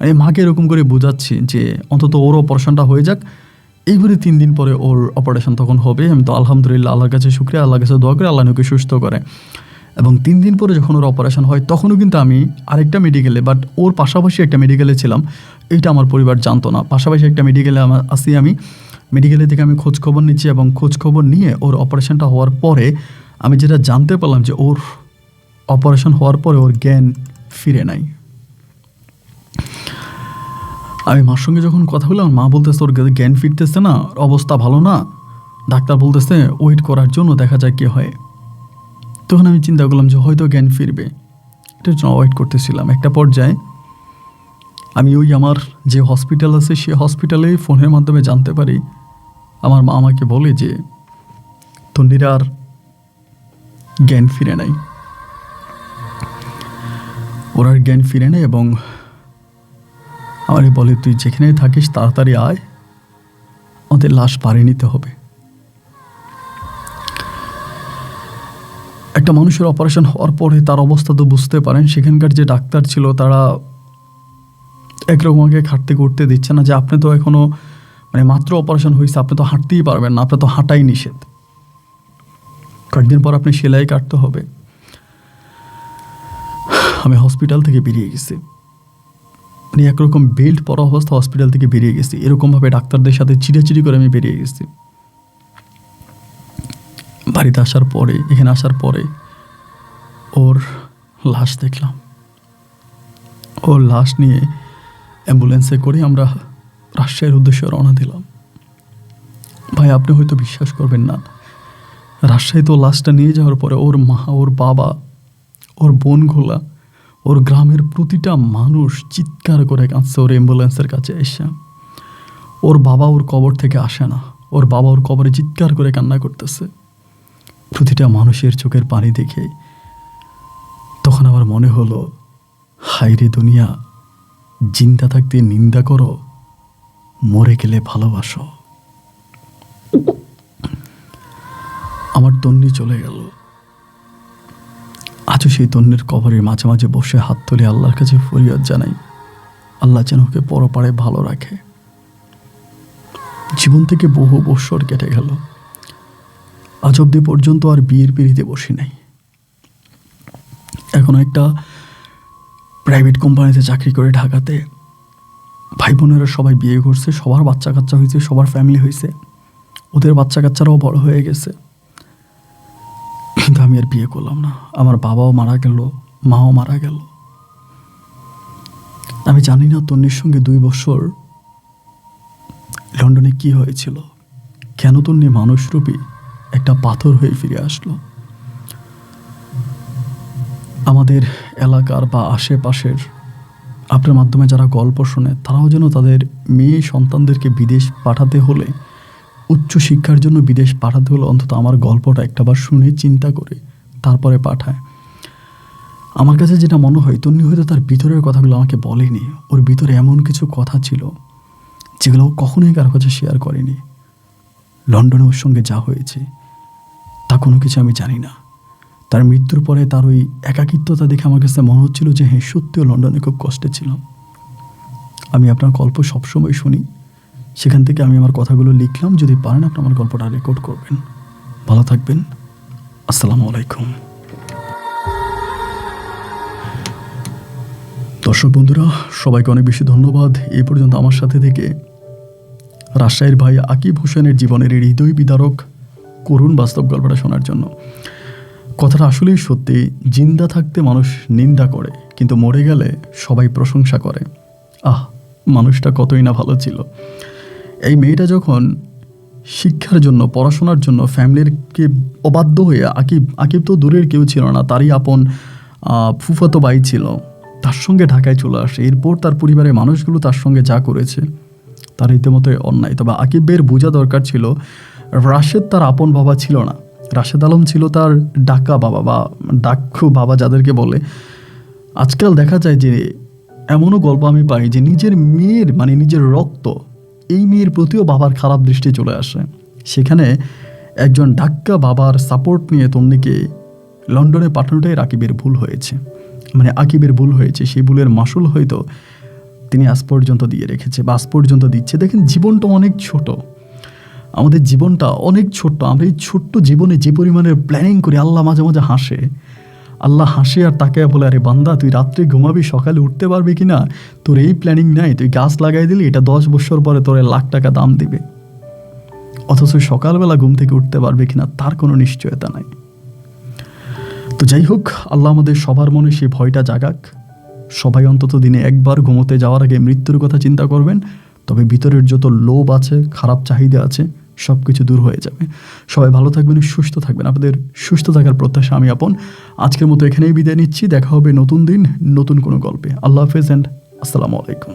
এই মাকে এরকম করে বোঝাচ্ছি যে অন্তত ওর অপারেশনটা হয়ে যাক। এইবারে 3 দিন পরে ওর অপারেশন তখন হবে। আমি তো আলহামদুলিল্লাহ আল্লাহর কাছে শুকরিয়া, আল্লাহর কাছে দোয়া করে আল্লাহ ওকে সুস্থ করে। এবং 3 দিন পরে যখন ওর অপারেশন হয় তখনও কিন্তু আমি আরেকটা মেডিকেলে, বাট ওর পাশাপাশি একটা মেডিকেলে ছিলাম। এইটা আমার পরিবার জানতো না। পাশাপাশি একটা মেডিকেলে আসি আমি। মেডিকেলে থেকে আমি খোঁজ খবর নিচ্ছি এবং খোঁজ খবর নিয়ে ওর অপারেশনটা হওয়ার পরে আমি যেটা জানতে পারলাম যে ওর অপারেশন হওয়ার পরে ওর জ্ঞান ফিরে নাই। আমি মার সঙ্গে যখন কথা বললাম, মা বলতেছে ওর জ্ঞান ফিরতেছে না, অবস্থা ভালো না, ডাক্তার বলতেছে ওয়েট করার জন্য, দেখা যায় কী হয়। তখন আমি চিন্তা করলাম যে হয়তো জ্ঞান ফিরবে, এটার জন্য ওয়েট করতেছিলাম। একটা পর্যায়ে আমি ওই আমার যে হসপিটাল আছে সে হসপিটালে ফোনের মাধ্যমে জানতে পারি, আমার মা আমাকে বলে যে তন্নির আর জ্ঞান ফিরে নাই, ওর আর জ্ঞান ফিরে নেই। এবং আমারে বলে তুই যেখানে থাকিস তাড়াতাড়ি আয়, ওদের লাশ পাড়ে নিতে হবে। একটা মানুষের অপারেশন হওয়ার পরে তার অবস্থা তো বুঝতে পারেন। সেখানকার যে ডাক্তার ছিল তারা একরকম আমাকে খাটতে করতে দিচ্ছে না, যে আপনি তো এখনও মানে মাত্র অপারেশন হয়েছে, আপনি তো হাঁটতেই পারবেন না, আপনার তো হাঁটাই নিষেধ, কয়েকদিন পর আপনি সেলাই কাটতে হবে। আমি হসপিটাল থেকে বেরিয়ে গেছি, মানে একরকম বেল্ট পরা অবস্থা হসপিটাল থেকে বেরিয়ে গেছি। এরকমভাবে ডাক্তারদের সাথে চিড়াচিড়ি করে আমি বেরিয়ে গেছি। বাড়িতে আসার পরে, এখানে আসার পরে ওর লাশ দেখলাম। ওর লাশ নিয়ে অ্যাম্বুলেন্সে করে আমরা রাজশাহীর উদ্দেশ্যে রওনা দিলাম। ভাই আপনি হয়তো বিশ্বাস করবেন না, রাজশাহী তো লাশটা নিয়ে যাওয়ার পরে ওর মা, ওর বাবা, ওর বোনগুলা, ওর গ্রামের প্রতিটা মানুষ চিৎকার করে কাঁদছে ওর অ্যাম্বুলেন্সের কাছে এসে। ওর বাবা ওর কবর থেকে আসে না, ওর বাবা ওর কবরে চিৎকার করে কান্না করতেছে প্রতিটা মানুষের চোখের পানি দেখে। তখন আমার মনে হলো, হায়রে দুনিয়া, জিন্দা থাকতে নিন্দা করো, মরে গেলে ভালোবাসো। আমার তন্নি চলে গেল। আজও সেই তন্নির কবরের মাঝে মাঝে বসে হাত তুলে আল্লাহর কাছে ফরিয়াদ জানাই, আল্লাহ যেন ওকে পরপারে ভালো রাখে। জীবন থেকে বহু বৎসর কেটে গেল, আজ অব্দি পর্যন্ত আর বিয়ের পিড়িতে বসি নাই। এখন একটা প্রাইভেট কোম্পানিতে চাকরি করে ঢাকাতে, ভাই বোনেরা সবাই বিয়ে করছে, সবার বাচ্চা কাচ্চা হয়েছে, সবার ফ্যামিলি হয়েছে, ওদের বাচ্চা কাচ্চারাও বড় হয়ে গেছে। কিন্তু আমি আর বিয়ে করলাম না। আমার বাবাও মারা গেল, মাও মারা গেল। আমি জানি না তন্নির সঙ্গে 2 বছর লন্ডনে কি হয়েছিল, কেন তন্নি মানুষরূপী একটা পাথর হয়ে ফিরে আসলো। আমাদের এলাকার বা আশেপাশের আপনার মাধ্যমে যারা গল্প শোনে, তারাও যেন তাদের মেয়ে সন্তানদেরকে বিদেশ পাঠাতে হলে উচ্চ শিক্ষার জন্য বিদেশ পাঠাতে হলে অন্তত আমার গল্পটা একটাবার শুনে চিন্তা করে তারপরে পাঠায়। আমার কাছে যেটা মনে হয়, তন্নি হয়তো তার ভিতরের কথাগুলো আমাকে বলেনি। ওর ভিতরে এমন কিছু কথা ছিল যেগুলো ও কখনোই কারো কাছে শেয়ার করেনি। লন্ডনে ওর সঙ্গে যা হয়েছে তা কোনো কিছু আমি জানি না। তার মৃত্যুর পরে তার ওই একাকিত্বতা দেখে আমার কাছে মনে হচ্ছিল যে হ্যাঁ, সত্যিও লন্ডনে খুব কষ্টে ছিলাম। আমি আপনার গল্প সবসময় শুনি, সেখান থেকে আমি আমার কথাগুলো লিখলাম। যদি পারেন আপনি আমার গল্পটা রেকর্ড করবেন। ভালো থাকবেন। আসসালামু আলাইকুম। দর্শক বন্ধুরা, সবাইকে অনেক বেশি ধন্যবাদ এই পর্যন্ত আমার সাথে থেকে রাজশাহীর ভাই আকিব হোসেনের জীবনের এই হৃদয় বিদারক করুণ বাস্তব গল্পটা শোনার জন্য। কথাটা আসলেই সত্যি, জিন্দা থাকতে মানুষ নিন্দা করে, কিন্তু মরে গেলে সবাই প্রশংসা করে। মানুষটা কতই না ভালো ছিল। এই মেয়েটা যখন শিক্ষার জন্য, পড়াশোনার জন্য ফ্যামিলিরকে অবাধ্য হয়ে, আকিব তো দূরের কেউ ছিল না, তারই আপন ফুফাতো ভাই ছিল, তার সঙ্গে ঢাকায় চলে আসে। এরপর তার পরিবারের মানুষগুলো তার সঙ্গে যা করেছে তার রীতিমতোই অন্যায়। তবে আকিবের বোঝা দরকার ছিল, রাশেদ তার আপন বাবা ছিল না। রাশেদ আলম ছিল তার ডাক্কা বাবা বা ডাক্কু বাবা যাদেরকে বলে। আজকাল দেখা যায় যে এমনও গল্প আমি পাই যে নিজের মেয়ের, মানে নিজের রক্ত, এই মেয়ের প্রতিও বাবার খারাপ দৃষ্টি চলে আসে। সেখানে একজন ডাক্কা বাবার সাপোর্ট নিয়ে তন্নিকে লন্ডনে পাঠানোটাই আকিবের ভুল হয়েছে। আকিবের ভুল হয়েছে। সেই ভুলের মাসুল হয়তো তিনি আজ পর্যন্ত দিয়ে রেখেছে বা আজ পর্যন্ত দিচ্ছে। দেখেন, জীবনটা অনেক ছোট, আমাদের জীবনটা অনেক ছোট্ট। আমরা এই ছোট্ট জীবনে যে পরিমাণে প্ল্যানিং করি, আল্লাহ মাঝে মাঝে হাসে। আল্লাহ হাসে আর তাকে বলে, আরে বান্দা, তুই রাত্রে ঘুমাবি, সকালে উঠতে পারবি কি না? তোর এই প্ল্যানিং নাই, তুই গাছ লাগাই দিলি, এটা 10 বছর পরে তোর লাখ টাকা দাম দিবে। অথচ সকালবেলা ঘুম থেকে উঠতে পারবে কিনা তার কোনো নিশ্চয়তা নাই। তো যাই হোক, আল্লাহ আমাদের সবার মনে সেই ভয়টা জাগাক। সবাই অন্তত দিনে একবার ঘুমোতে যাওয়ার আগে মৃত্যুর কথা চিন্তা করবেন। তবে ভিতরের যত লোভ আছে, খারাপ চাহিদা আছে, সব কিছু দূর হয়ে যাবে। সবাই ভালো থাকবেন, সুস্থ থাকবেন। আপনাদের সুস্থ থাকার প্রত্যাশা আমি আপন। আজকের মতো এখানেই বিদায় নিচ্ছি। দেখা হবে নতুন দিন, নতুন কোনো গল্পে। আল্লাহ হাফেজ অ্যান্ড আসসালামু আলাইকুম।